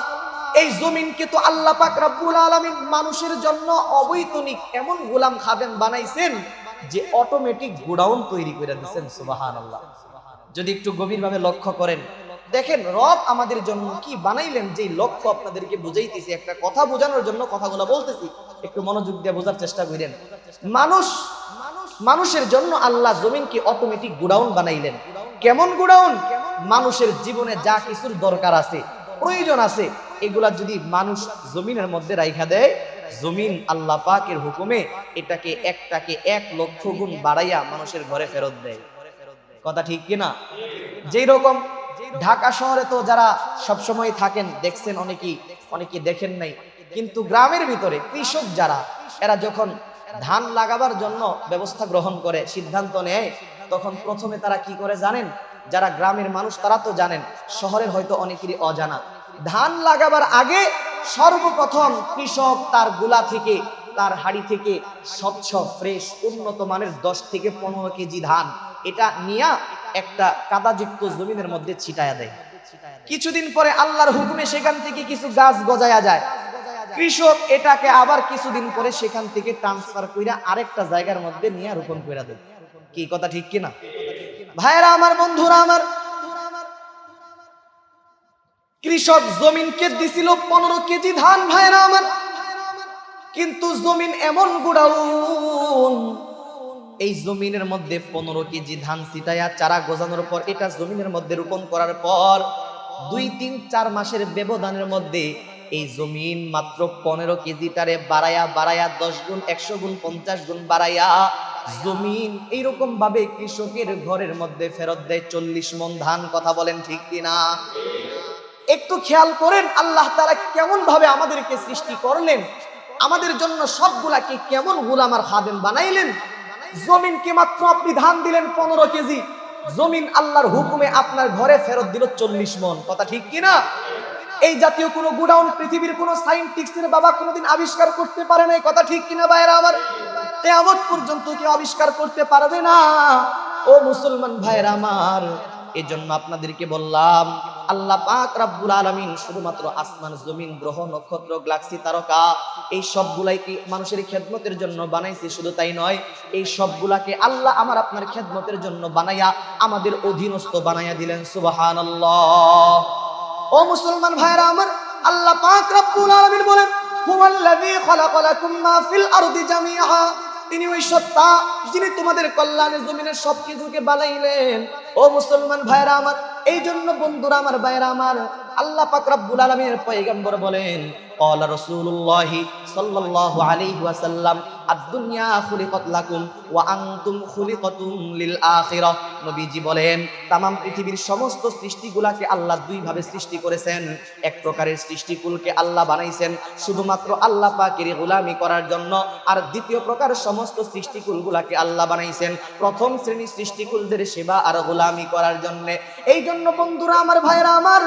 এই জমিনকে তো আল্লাহ পাক রব্বুল আলামিন মানুষের জন্য অবৈতনিক এমন গোলাম খাদেম বানাইছেন যে অটোমেটিক গোডাউন তৈরি করে দিয়েছেন। সুবহানাল্লাহ। যদি একটু গভীরভাবে লক্ষ্য করেন, দেখেন রব আমাদের জন্য কি বানাইলেন, যে লক্ষ্য আপনাদেরকে বুঝাইতেছি, একটা কথা বোঝানোর জন্য কথাগুলো বলতেছি, একটু মনোযোগ দিয়ে বোঝার চেষ্টা করেন। মানুষের জন্য আল্লাহ জমিনকে অটোমেটিক গোডাউন বানাইলেন। কেমন গোডাউন? মানুষের জীবনে যা কিছুর দরকার আছে, প্রয়োজন আছে, এগুলা যদি মানুষ জমিনের মধ্যে রাইখা দেয়, জমিন আল্লাহ পাকের হুকুমে এটাকে 1 লক্ষ গুণ বাড়াইয়া মানুষের ঘরে ফেরত দেয়। কথা ঠিক কিনা? যেই রকম ঢাকা শহরে তো যারা সবসময় থাকেন দেখছেন, অনেকেই দেখেন নাই, কিন্তু গ্রামের ভিতরে কৃষক যারা, এরা যখন ধান লাগাবার জন্য ব্যবস্থা গ্রহণ করে, সিদ্ধান্ত নেয়, তখন প্রথমে তারা কি করে জানেন? যারা গ্রামের মানুষ তারা তো জানেন, শহরের হয়তো অনেকেরই অজানা। ধান লাগাবার আগে সর্বপ্রথম কৃষক তার গোলা থেকে, তার হাড়ি থেকে স্বচ্ছ ফ্রেশ উন্নত মানের 10 থেকে 15 কেজি ধান এটা নিয়ে একটা কাদাযুক্ত জমিনের মধ্যে ছিটায়া দেয়। কিছুদিন পরে আল্লাহর হুকুমে সেখান থেকে কিছু গাছ গজায়া যায়। কৃষক এটাকে আবার কিছুদিন পরে সেখান থেকে ট্রান্সফার কইরা আরেকটা জায়গার মধ্যে নিয়ে রোপণ কইরা দেয়। কি কথা ঠিক কিনা? ভাইরা আমার, বন্ধুরা আমার, কৃষক জমিনকে দিছিল 15 কেজি ধান। ভাইরা আমার, কিন্তু জমিন এমন গুড়াউন, এই জমিনের মধ্যে 15 কেজি ধান ছিটায়া চারা গজানোর পর এটা জমিনের মধ্যে রোপণ করার পর 2-3-4 মাসের ব্যবধানের মধ্যে এই জমিন মাত্র 15 কেজিটারে বাড়ায়া 10 গুণ, 100 গুণ, 50 গুণ বাড়ায়া জমিন এইরকম ভাবে কৃষকের ঘরের মধ্যে ফেরত দেয় 40 মণ ধান। কথা বলেন ঠিক কিনা? একটু খেয়াল করেন আল্লাহ তাআলা কেমন ভাবে আমাদেরকে সৃষ্টি করলেন, আমাদের জন্য সবগুলাকে কেমন গোলাম আর খাদেম বানাইলেন। জমিনকে মাত্র আপনি ধান দিলেন 15 কেজি, জমিন আল্লাহর হুকুমে আপনার ঘরে ফেরত দিল 40 মণ। কথা ঠিক কিনা? এই জাতীয় কোনো গোডাউন পৃথিবীর কোনো সায়েন্টিস্টের বাবা কোনোদিন আবিষ্কার করতে পারে নাই। কথা ঠিক কিনা ভাইরা আমার? কিয়ামত পর্যন্ত কেউ আবিষ্কার করতে পারবে না। ও মুসলমান ভাইরা আমার, এজন্য আপনাদেরকে বললাম আল্লাহ পাক রব্বুল আলামিন শুধুমাত্র আসমান, জমিন, গ্রহ, নক্ষত্র, গ্যালাক্সি, তারকা এই সবগুলাই কি মানুষের খেদমতের জন্য বানাইছে। শুধু তাই নয়, এই সবগুলাকে আল্লাহ আমার আপনার খেদমতের জন্য বানাইয়া আমাদের অধীনস্থ বানাইয়া দিলেন। সুবহানাল্লাহ। ও মুসলমান ভাইরা আমার, আল্লাহ পাক রব্বুল আলামিন বলেন হুয়াল্লাযী খালাকা লাকুম মা ফিল আরদি জামিআ, তিনি ওই সত্তা যিনি তোমাদের কল্যাণে জমিনের সবকিছুকে বানাইলেন। ও মুসলমান ভাইরা আমার, এই জন্য বন্ধুরা আমার, ভাইরা আমার, আল্লাহ পাক রব্বুল আলামিনের পয়গম্বর বলেন ক্বালা রাসূলুল্লাহি সাল্লাল্লাহু আলাইহি ওয়াসাল্লাম আদ-দুনিয়া খুলিকাত লাকুম ওয়া আনতুম খুলিকাতুম লিল আখিরাহ। নবীজি বলেন तमाम পৃথিবীর সমস্ত সৃষ্টিগুলাকে আল্লাহ দুই ভাবে সৃষ্টি করেছেন। এক প্রকারের সৃষ্টিকুলকে আল্লাহ বানাইছেন শুধুমাত্র আল্লাহ পাকের গোলামি করার জন্য, আর দ্বিতীয় প্রকার সমস্ত সৃষ্টিকুলগুলাকে আল্লাহ বানাইছেন প্রথম শ্রেণীর সৃষ্টিকুলদের সেবা আর গোলামি করার জন্য। এই জন্য বন্ধুরা আমার, ভাইরা আমার,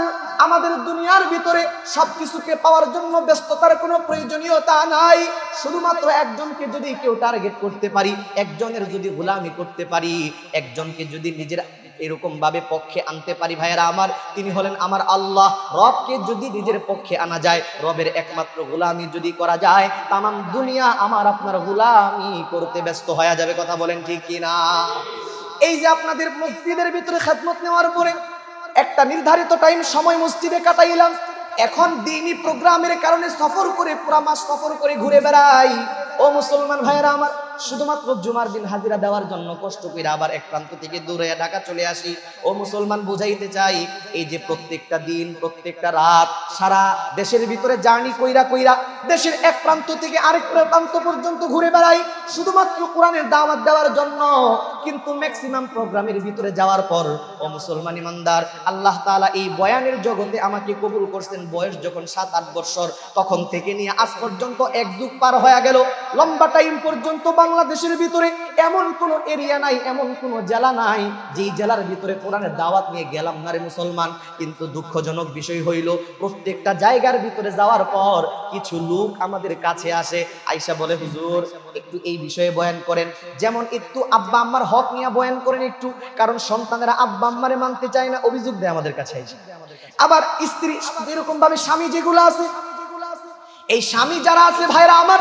আমাদের দুনিয়ার ভিতরে সবকিছুকে পাওয়ার জন্য ব্যস্ততার কোনো প্রয়োজনীয়তা নাই। শুধুমাত্র একজনকে যদি কেউ টার্গেট করতে পারি, একজনের যদি গোলামি করতে পারি, একজনকে যদি নিজের এরকম ভাবে পক্ষে আনতে পারি, ভাইয়েরা আমার, তিনি হলেন আমার আল্লাহ। রবকে যদি নিজের পক্ষে আনা যায়, রবের একমাত্র গোলামি যদি করা যায়, তামাম দুনিয়া আমার আপনার গোলামি করতে ব্যস্ত হয়ে যাবে। কথা বলেন ঠিক কিনা? এই যে আপনাদের মসজিদের ভিতরে খেদমত নেওয়ার পরে একটা নির্ধারিত টাইম সময় মসজিদে কাটাইলাম, এখন দিনই প্রোগ্রামের কারণে সফর করে, পুরা মাস সফর করে ঘুরে বেড়াই। ও মুসলমান ভাইয়েরা আমার, শুধুমাত্র জুমার দিন হাজিরা দেওয়ার জন্য কষ্ট করে আবার এক প্রান্ত থেকে দূরে ঢাকা চলে আসি। ও মুসলমান, বুঝাইতে চাই, এই যে প্রত্যেকটা দিন, প্রত্যেকটা রাত সারা দেশের ভিতরে জার্নি কইরা দেশের এক প্রান্ত থেকে আরেক প্রান্ত পর্যন্ত ঘুরে বেড়াই শুধুমাত্র কোরআনের দাওয়াত দেওয়ার জন্য, কিন্তু ম্যাক্সিমাম প্রোগ্রামের ভিতরে যাওয়ার পর ও মুসলমান ইমানদার, আল্লাহ তাআলা এই বয়ানের জগতে আমাকে কবুল করছেন বয়স যখন 7-8 বছর, তখন থেকে নিয়ে আজ পর্যন্ত এক যুগ পার হয়ে গেল। লম্বা টাইম পর্যন্ত বাংলাদেশের ভিতরে এমন কোন এরিয়া নাই, এমন কোন জেলা নাই যেই জেলার ভিতরে কোরআনের দাওয়াত নিয়ে গেলাম না রে মুসলমান। কিন্তু দুঃখজনক বিষয় হইল, প্রত্যেকটা জায়গার ভিতরে যাওয়ার পর কিছু লোক আমাদের কাছে আসে, আইসা বলে হুজুর একটু এই বিষয়ে বয়ান করেন, যেমন একটু আব্বা আম্মার হক নিয়ে বয়ান করেন একটু, কারণ সন্তানেরা আব্বা আম্মারে মানতে চায় না, অভিযোগ দেয় আমাদের কাছে আইসা। আবার স্ত্রী এরকম ভাবে স্বামী যেগুলো আছে, এই স্বামী যারা আছে ভাইরা আমার,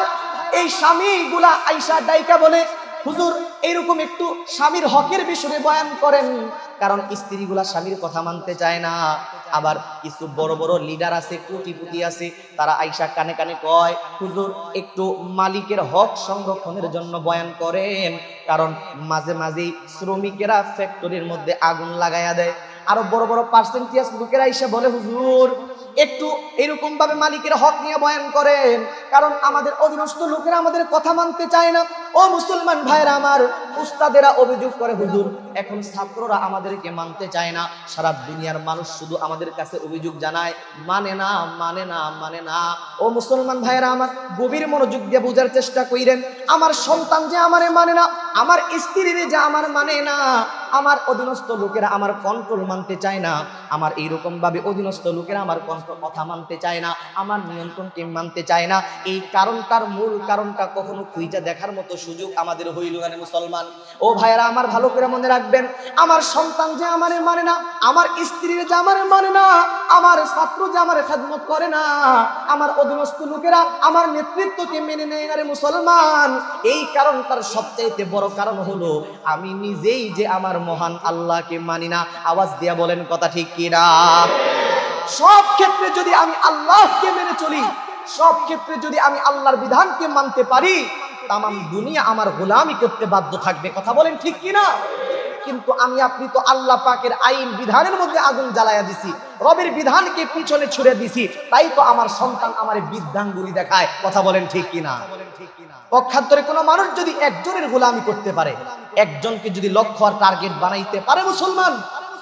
এই স্বামীগুলা আইসা ডাইকা বলে হুজুর এইরকম একটু স্বামীর হকের বিষয়ে বয়ান করেন, কারণ স্ত্রীগুলা স্বামীর কথা মানতে চায় না। আবার কিছু বড় বড় লিডার আছে, কোটিপতি আছে, তারা আইসা কানে কানে কয় হুজুর একটু মালিকের হক সংরক্ষণের জন্য বয়ান করেন, কারণ মাঝে মাঝেই শ্রমিকেরা ফ্যাক্টরির মধ্যে আগুন লাগাইয়া দেয়। আরো বড় বড় পার্সেন্টেজ লোকেরা আইসা বলে হুজুর একটু এরকম ভাবে মালিকের হক নিয়ে বয়ান করেন, কারণ আমাদের অধীনস্থ লোকেরা আমাদের কথা মানতে চায় না। ও মুসলমান ভাইরা আমার, উস্তাদেরা অভিযোগ করে হুজুর এখন ছাত্ররা আমাদেরকে মানতে চায় না, সারা দুনিয়ার মানুষ শুধু আমাদের কাছে অভিযোগ জানায়, মানে না মানে না মানে না। ও মুসলমান ভাইরা আমার, গভীর মনোযোগ দিয়ে বোঝার চেষ্টা করেন, আমার সন্তান যে আমারে মানে না, আমার স্ত্রীর যে আমার মানে না, আমার অধীনস্থ লোকেরা আমার কন্ট্রোল মানতে চায় না, আমার এইরকম ভাবে অধীনস্থ লোকেরা আমার কথা মানতে চায় না, আমার নিয়ন্ত্রণকে মানতে চায় না। এই কারণটার মূল কারণটা কখনো খুঁজে দেখার মতো সুযোগ আমাদের হইল না মুসলমান। ও ভাইয়েরা আমার ভালো করে মনে রাখবেন, আমার সন্তান যে আমারে মানে না, আমার স্ত্রী যে আমারে মানে না, আমার ছাত্র যে আমার খেদমত করে না, আমার অধীনস্থ লোকেরা আমার নেতৃত্বকে মেনে নেয় না রে মুসলমান, এই কারণটার সবচাইতে বড় কারণ হলো আমি নিজেই যে আমার মহান আল্লাহকে মানি না। আওয়াজ দিয়া বলেন কথা ঠিক কিনা? সব ক্ষেত্রে যদি আমি আল্লাহকে মেনে চলি, সব ক্ষেত্রে যদি আমি আল্লাহর বিধানকে মানতে পারি, তামাম দুনিয়া আমার গোলামি করতে বাধ্য থাকবে। কথা বলেন ঠিক কিনা? কিন্তু আমি আপনি তো আল্লাহ পাকের আইন বিধানের মধ্যে আগুন জ্বালায়া দিছি, রবের বিধানকে পিছনে ছুড়ে দিছি, তাই তো আমার সন্তান আমার বিদ্যাঙ্গুলি দেখায়। কথা বলেন ঠিক কিনা? পক্ষান্তরে কোনো মানুষ যদি একজনের গোলামি করতে পারে, একজনকে যদি লক্ষ্য আর টার্গেট বানাইতে পারে মুসলমান,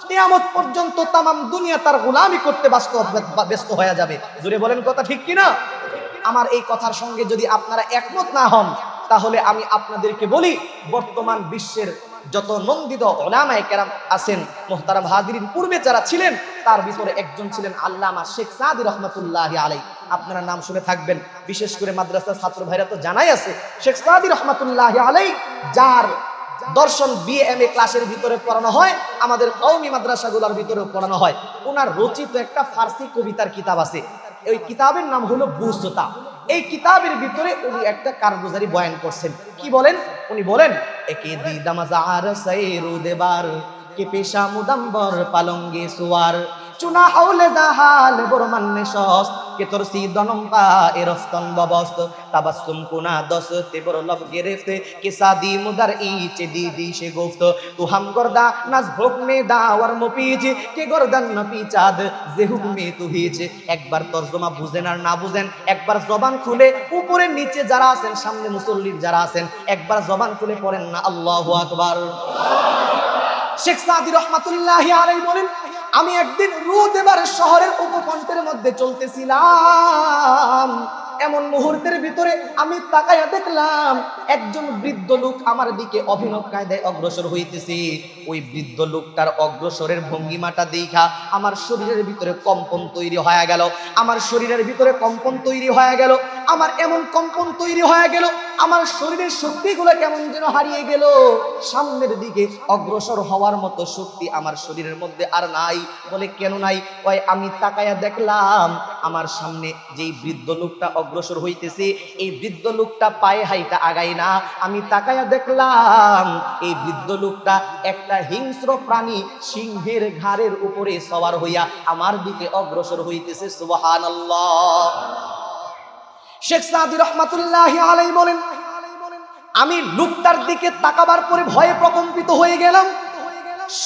কিয়ামত পর্যন্ত তামাম দুনিয়া তার গোলামি করতে ব্যস্ত হয়ে যাবে। জোরে বলেন কথা ঠিক কিনা? আমার এই কথার সঙ্গে যদি আপনারা একমত না হন, তাহলে আমি আপনাদেরকে বলি, বর্তমান বিশ্বের যত নন্দিত উলামায়ে কেরাম আছেন মুহতারাম হাজিরিন, পূর্বে যারা ছিলেন তার ভিতরে একজন ছিলেন আল্লামা শেখ সাদি রহমাতুল্লাহি আলাইহি। আপনারা নাম শুনে থাকবেন, বিশেষ করে মাদ্রাসার ছাত্র ভাইরা তো জানাই আছে শেখ সাদি রহমাতুল্লাহি আলাইহি, যার দর্শন বিএমএ ক্লাসের ভিতরে পড়ানো হয়, আমাদের কওমি মাদ্রাসাগুলোর ভিতরে পড়ানো হয়। ওনার রচিত একটা ফার্সি কবিতার কিতাব আছে, ওই কিতাবের নাম হলো বুসতা। এই কিতাবের ভিতরে উনি একটা কারগুজারি বয়ান করছেন। কি বলেন? উনি বলেন, একে দিদামাজার সাইরু দেবার কে পেশা মুদাম্বর পালঙ্গে সুয়ার চুনা হাওলে জাহাল বরমান্নে সস কে তোর সিদনম পা এরস্তন ববস্ত তাবাসসুম কুনা দস তে বর লব গেরেফতে কে সাদি মুদার ইচে দিদি সে গোফত তু হাম গর্দা নাজ হুকমে দাওয়ার মুপিজ কে গর্দান না পিচাদ যে হুকমে তু হিজ। একবার তরজমা বুঝেন আর না বুঝেন, একবার জবান খুলে, উপরে নিচে যারা আছেন, সামনে মুসল্লির যারা আছেন, একবার জবান খুলে পড়েন না আল্লাহু আকবার। শেখ সাদি রহমাতুল্লাহি আলাইহি বলেন, আমি একদিন রুদেবার শহরের উপকণ্ঠের মধ্যে চলতেছিলাম, এমন মুহূর্তের ভিতরে আমি তাকায়া দেখলাম একজন বৃদ্ধ লোক আমার দিকে অভিনব কায়দায় অগ্রসর হইতেছে। ওই বৃদ্ধ লোকটার অগ্রসরের ভঙ্গিমাটা দেখা আমার শরীরের ভিতরে কম্পন তৈরি হয়ে গেল, আমার শরীরের ভিতরে কম্পন তৈরি হয়ে গেল, আমার এমন কম্পন তৈরি হয়ে গেল, আমার শরীরের শক্তিগুলো কেমন যেন হারিয়ে গেল, সামনের দিকে অগ্রসর হওয়ার মতো শক্তি আমার শরীরের মধ্যে আর নাই। বলে কেন নাই? ওই আমি তাকায়া দেখলাম আমার সামনে যেই বৃদ্ধ লোকটা অগ্রসর হইতেছে, এই বৃদ্ধ লোকটা পায়ে হাইটা আগায় না। আমি তাকায়া দেখলাম এই বৃদ্ধ লোকটা একটা হিংস্র প্রাণী সিংহের ঘাড়ের উপরে সওয়ার হইয়া আমার দিকে অগ্রসর হইতেছে। সুবহানাল্লাহ। শেখ সাদি রহমাতুল্লাহি আলাইহি বলেন, আমি লোকটার দিকে তাকাবার পরে ভয়ে প্রকম্পিত হয়ে গেলাম,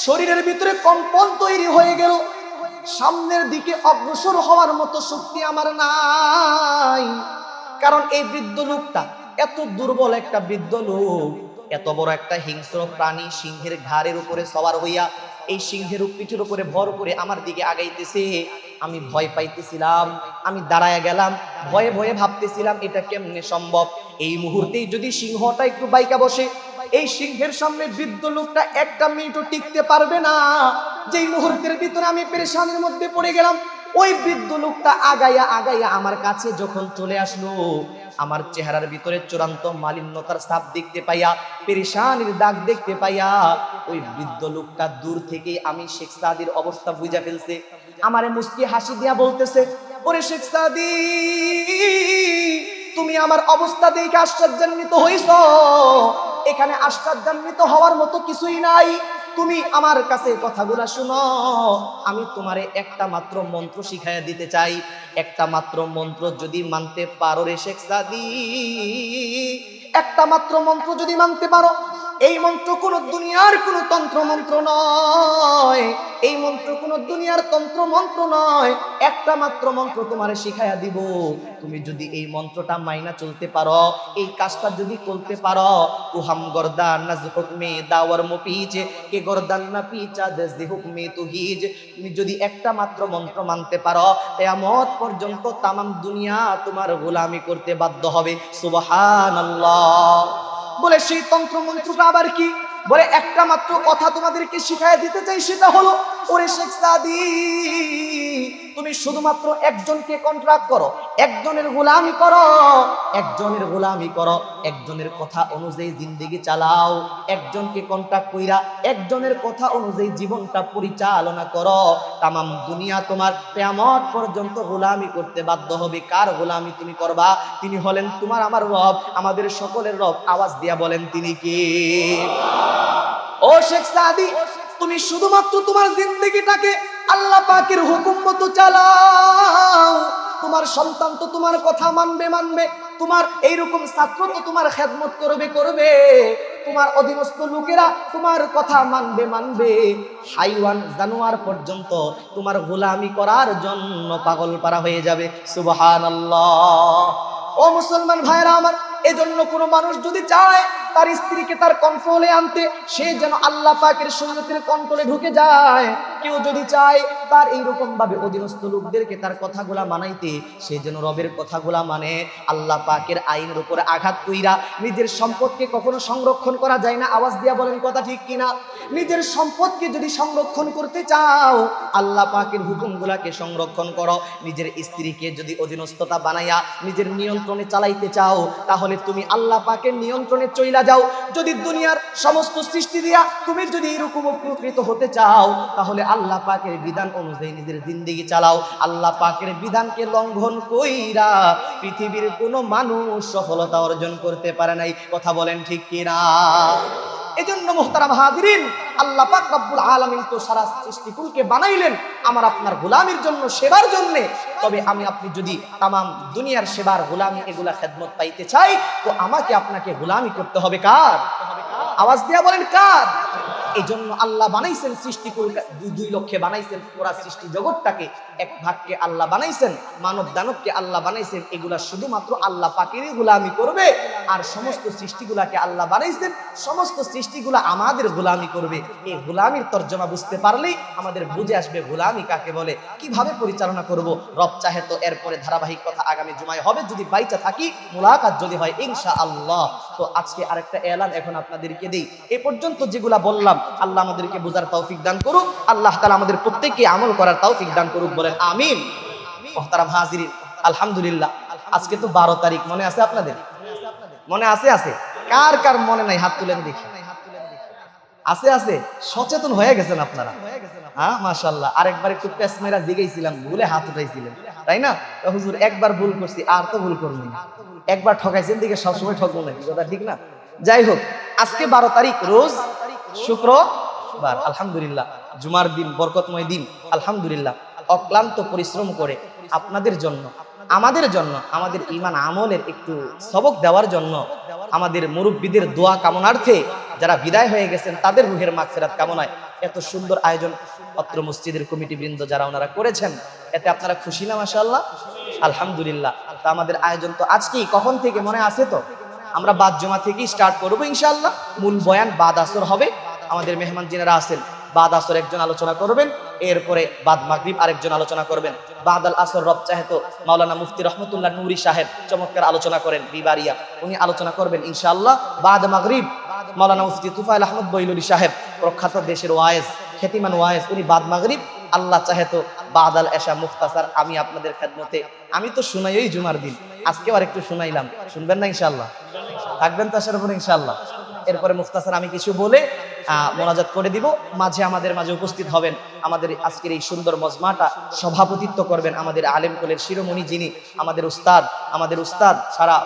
শরীরের ভিতরে কম্পন তৈরি হয়ে গেল, সামনের দিকে অগ্রসর হওয়ার মতো শক্তি আমার নাই। কারণ এই বৃদ্ধ লোকটা এত দুর্বল একটা বৃদ্ধ লোক, এত বড় একটা হিংস্র প্রাণী সিংহের ঘাড়ের উপরে সওয়ার হইয়া এই সিংহের পিঠের উপরে ভর করে আমার দিকে আগাইতেছে। আমি ভয় পাইতেছিলাম, আমি দাঁড়ায়া গেলাম, ভয়ে ভয়ে ভাবতেছিলাম এটা কেমনে সম্ভব। এই মুহূর্তেই যদি সিংহটা একটু বাইকা বসে, এই সিংহের সামনে বৃদ্ধ লোকটা একটা মিনিটও টিকতে পারবে না। যেই মুহূর্তের ভিতরে আমি পেরেশানির মধ্যে পড়ে গেলাম, ওই বৃদ্ধ লোকটা আগাইয়া আগাইয়া আমার কাছে যখন চলে আসলো, আমার চেহারার ভিতরে চূড়ান্ত মালিন্যতার ছাপ দেখতে পাইয়া, পেরেশানির দাগ দেখতে পাইয়া, ওই বৃদ্ধ লোকটা দূর থেকে আমি শেখ সাদির অবস্থা বুঝা ফেলছে। আমারে মুস্কি হাসি দিয়া বলতেছে, ওরে শেখ সাদি, তুমি আমার অবস্থা দেখে আশ্চর্যান্বিত হইছো? এখানে আশ্চর্যান্বিত হওয়ার মতো কিছুই নাই, তুমি আমার কাছে কথাগুলা শুনো। আমি তোমারে একটা মাত্র মন্ত্র শিখাইয়া দিতে চাই, একটা মাত্র মন্ত্র যদি মানতে পারো রে শেখ সাদি, একটা মাত্র মন্ত্র যদি মানতে পারো, এই মন্ত্র কোন দুনিয়ার কোন তন্ত্র মন্ত্র নয়, এই মন্ত্র কোন দুনিয়ার তন্ত্র মন্ত্র নয়, একটা মাত্র মন্ত্র তোমারে শিখাইয়া দিব। তুমি যদি এই মন্ত্রটা মাইনা চলতে পারো, এই কাজটা যদি করতে পারো, তুহাম গর্দান নাজ হুকমে দাওয়ার মুপিজে কে গর্দান না পিচা দেশ দি হুকমে তুহিজ। তুমি যদি একটা মাত্র মন্ত্র মানতে পারো, কিয়ামত পর্যন্ত তামাম দুনিয়া তোমার গোলামি করতে বাধ্য হবে। সুবহানাল্লাহ। বলে সেই তন্ত্র মন্ত্রটা আবার কি? বলে একটা মাত্র কথা তোমাদেরকে শিখাই দিতে চাই, সেটা হলো ওরে শেখ সাদি, তুমি শুধুমাত্র একজনকে কন্ট্রাক্ট করো, একজনের গোলামি করো, একজনের গোলামি করো, একজনের কথা অনুযায়ী জিন্দেগি চালাও, একজনকে কন্ট্রাক্ট কইরা একজনের কথা অনুযায়ী জীবনটা পরিচালনা করো। তামাম দুনিয়া তোমার কিয়ামত পর্যন্ত গোলামি করতে বাধ্য হবে। কার গোলামি তুমি করবা? তিনি হলেন তোমার আমার রব, আমাদের সকলের রব। আওয়াজ দিয়া বলেন তিনি কে? ও শেখ সাদি, তুমি শুধুমাত্র তোমার জিন্দেগিটাকে আল্লাহ পাকের হুকুম মতো চালাও। তোমার সন্তান তো তোমার কথা মানবে, তোমার এইরকম ছাত্র তো তোমার খেদমত করবে, তোমার অধীনস্থ লোকেরা তোমার কথা মানবে। হাইওয়ান জানোয়ার পর্যন্ত তোমার গোলামি করার জন্য পাগল পারা হয়ে যাবে। সুবহানাল্লাহ। ও মুসলমান ভাইরা আমার, এজন্য কোনো মানুষ যদি চায় তার স্ত্রীকে তার কন্ট্রোলে আনতে, সে যেন আল্লাহ পাকের সুন্নতের কন্ট্রোলে ঢুকে যায়। কেউ যদি চায় তার এইরকম ভাবে অধীনস্থ লোকদেরকে তার কথাগুলা মানাইতে, সে যেন রবের কথাগুলা মানে। আল্লাহ পাকের আইনের উপরে আঘাত কইরা নিজের সম্পদকে কখনো সংরক্ষণ করা যায় না। আওয়াজ দিয়া বলেন কথা ঠিক কিনা? নিজের সম্পদকে যদি সংরক্ষণ করতে চাও, আল্লাহ পাকের হুকুমগুলাকে সংরক্ষণ করো। নিজের স্ত্রীকে যদি অধীনস্থতা বানাইয়া নিজের নিয়ন্ত্রণে চালাইতে চাও, তাহলে তুমি আল্লাহ পাকের নিয়ন্ত্রণে চইলা যাও। যদি দুনিয়ার সমস্ত সৃষ্টি দিয়া তুমি যদি এরকম উপকৃত হতে চাও, তাহলে আল্লাহ পাকের বিধান অনুযায়ী নিজের জিন্দেগি চালাও। আল্লাহ পাকের বিধানকে লঙ্ঘন কইরা পৃথিবীর কোনো মানুষ সফলতা অর্জন করতে পারে নাই। কথা বলেন ঠিক কিনা? এজন্য মুহতারাম হাজিরিন, আল্লাহ পাক রব্বুল আলামিন তো সারা সৃষ্টিকুলকে বানাইলেন আমার আপনার গোলামির জন্য, সেবার জন্য। তবে আমি আপনি যদি তামাম দুনিয়ার সেবার গোলামি এগুলা খেদমত পাইতে চাই, তো আমাকে আপনাকে গোলামি করতে হবে কার? আওয়াজ দিয়া বলেন কার? এই জন্য আল্লাহ বানাইছেন সৃষ্টিকুল, দুই লক্ষ্যে বানাইছেন পুরা সৃষ্টি জগৎটাকে। এক ভাগকে আল্লাহ বানাইছেন, মানব দানবকে আল্লাহ বানাইছেন, এগুলা শুধুমাত্র আল্লাহ পাকেরই গোলামি করবে। আর সমস্ত সৃষ্টিগুলাকে আল্লাহ বানাইছেন, সমস্ত সৃষ্টিগুলা আমাদের গোলামি করবে। এই গোলামির তর্জমা বুঝতে পারলেই আমাদের বুঝে আসবে গোলামি কাকে বলে, কিভাবে পরিচালনা করব। রব চাহে তো এরপরে ধারাবাহিক কথা আগামী জুমায় হবে, যদি বাইচা থাকি, মুলাকাত যদি হয় ইনশাআল্লাহ। তো আজকে আরেকটা এলান এখন আপনাদেরকে দেই। এ পর্যন্ত যেগুলা বললাম, আল্লাহ আমাদেরকে বুঝার তৌফিক দান করুক। আল্লাহ তাআলা আমাদের প্রত্যেককে আমল করার তৌফিক দান করুক, বলেন আমিন। মুহতারাম হাজিরিন, আলহামদুলিল্লাহ, আজকে তো 12 তারিখ। মনে আছে আপনাদের? মনে আছে? কার কার মনে নাই হাত তুলেন দেখি। আছে, সচেতন হয়ে গেছেন আপনারা। হ্যাঁ, মাশাআল্লাহ। আরেকবার একটু পেস মেরা জিগাইছিলাম, ভুলে হাত উঠাইছিলেন, তাই না? হুজুর একবার ভুল করছি, আর তো ভুল করবো না। একবার ঠকাইছেন দিকে সবসময় ঠকবো না, কথা ঠিক না? যাই হোক, আজকে 12 তারিখ, রোজ শুক্রবার। আলহামদুলিল্লাহ, জুমার দিন, বরকতময় দিন। আলহামদুলিল্লাহ, অক্লান্ত পরিশ্রম করে আপনাদের জন্য, আমাদের জন্য, আমাদের ঈমান আমলের একটু সবক দেওয়ার জন্য, আমাদের মুরব্বীদের দোয়া কামনার্থে, যারা বিদায় হয়ে গেছেন তাদের রুহের মাগফিরাত কামনায় এত সুন্দর আয়োজন অত্র মসজিদের কমিটি বৃন্দ যারা ওনারা করেছেন, এতে আপনারা খুশি না? মাশাআল্লাহ, আলহামদুলিল্লাহ। তো আমাদের আয়োজন তো আজকেই, কখন থেকে মনে আছে তো? আমরা বাদ জমা থেকেই স্টার্ট করবো ইনশাআল্লাহ। মূল বয়ান বাদ আসর হবে। আমাদের মেহমান যিনারা আছেন, বাদ আসর একজন আলোচনা করবেন, এরপরে বাদ মাগরিব আরেকজন আলোচনা করবেন। বাদাল আসর রব চাহে তো মাওলানা মুফতি রহমতুল্লাহ নুরি সাহেব চমৎকার আলোচনা করেন, বিবারিয়া, উনি আলোচনা করবেন ইনশাআল্লাহ। বাদ মাগরিব মাওলানা মুফতি তুফাইল আহমদ বৈলুলি সাহেব, প্রখ্যাত দেশের ওয়াইজ, খ্যাতিমান ওয়াইজ, উনি বাদ মাগরিব। আল্লাহ চাহে তো বাদাল এশা মুখতাসার আমি আপনাদের খেদমতে, আমি তো শুনাই ওই জুমার দিন, আজকেও আর একটু শুনাইলাম, শুনবেন না ইনশাআল্লাহ? থাকবেন তো আসার উপরে ইনশাআল্লাহ। এরপরে মুখতাসার আমি কিছু বলে মোনাজাত করে দিব। মাঝে আমাদের মাঝে উপস্থিত হবেন, আমাদের আজকের এই সুন্দর মজমাটা সভাপতিত্ব করবেন আমাদের আলেম কুলের শিরোমণি, যিনি আমাদের উস্তাদ, সারা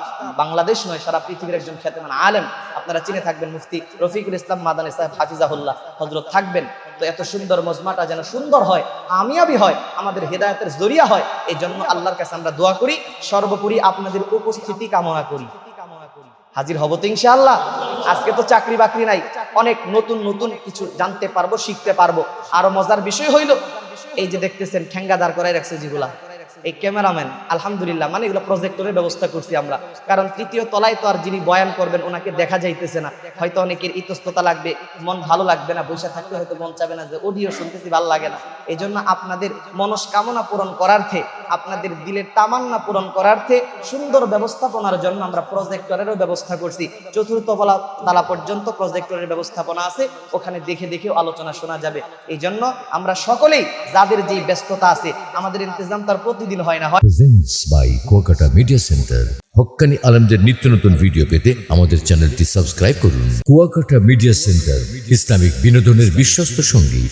বাংলাদেশ নয় সারা পৃথিবীর একজন খ্যাতিমান আলেম, আপনারা চিনে থাকবেন, মুফতি রফিকুল ইসলাম মাদানী সাহেব হাফিজাহুল্লাহ হযরত থাকবেন। তো এত সুন্দর মজমাটা যেন সুন্দর হয়, কামিয়াবি হয়, আমাদের হেদায়েতের জরিয়া হয়, এই জন্য আল্লাহর কাছে আমরা দোয়া করি। সর্বোপরি আপনাদের উপস্থিতি কামনা করি। হাজির হব তো ইনশাআল্লাহ। আজকে তো চাকরি বাকরি নাই, অনেক নতুন কিছু জানতে পারবো, শিখতে পারবো। আরো মজার বিষয় হইল, এই যে দেখতেছেন ঠেঙ্গা দাঁড় করাই রাখছে যেগুলা, এই ক্যামেরাম্যান, আলহামদুলিল্লাহ, মানে এগুলো প্রজেক্টরের ব্যবস্থা করছি আমরা, কারণ তৃতীয় তলায় তো আর যিনি বয়ান করবেন ওনাকে দেখা যাইতেছে না। হয়তো অনেকের ইতস্ততা লাগবে, মন ভালো লাগবে না, বসে থাকতে হয়তো মন চাবে না, যে অডিও শুনতেছি ভালো লাগে না। এই জন্য আপনাদের মনস্কামনা পূরণ করার্থে আপনাদের দিলের তামান্না পূরণ করার্থে সুন্দর ব্যবস্থাপনার জন্য আমরা প্রজেক্টরেরও ব্যবস্থা করছি। চতুর্থ তালা পর্যন্ত প্রজেক্টরের ব্যবস্থাপনা আছে, ওখানে দেখে দেখেও আলোচনা শোনা যাবে। এই জন্য আমরা সকলেই যাদের যে ব্যস্ততা আছে, আমাদের ইন্তজাম তার প্রতিদিন হয় না, Presents by Kuakata media centre. Haqqani আলমদের নিত্য নতুন ভিডিও পেতে আমাদের চ্যানেলটি সাবস্ক্রাইব করুন। কুয়াকাটা মিডিয়া সেন্টার, ইসলামিক বিনোদনের বিশ্বস্ত সঙ্গী।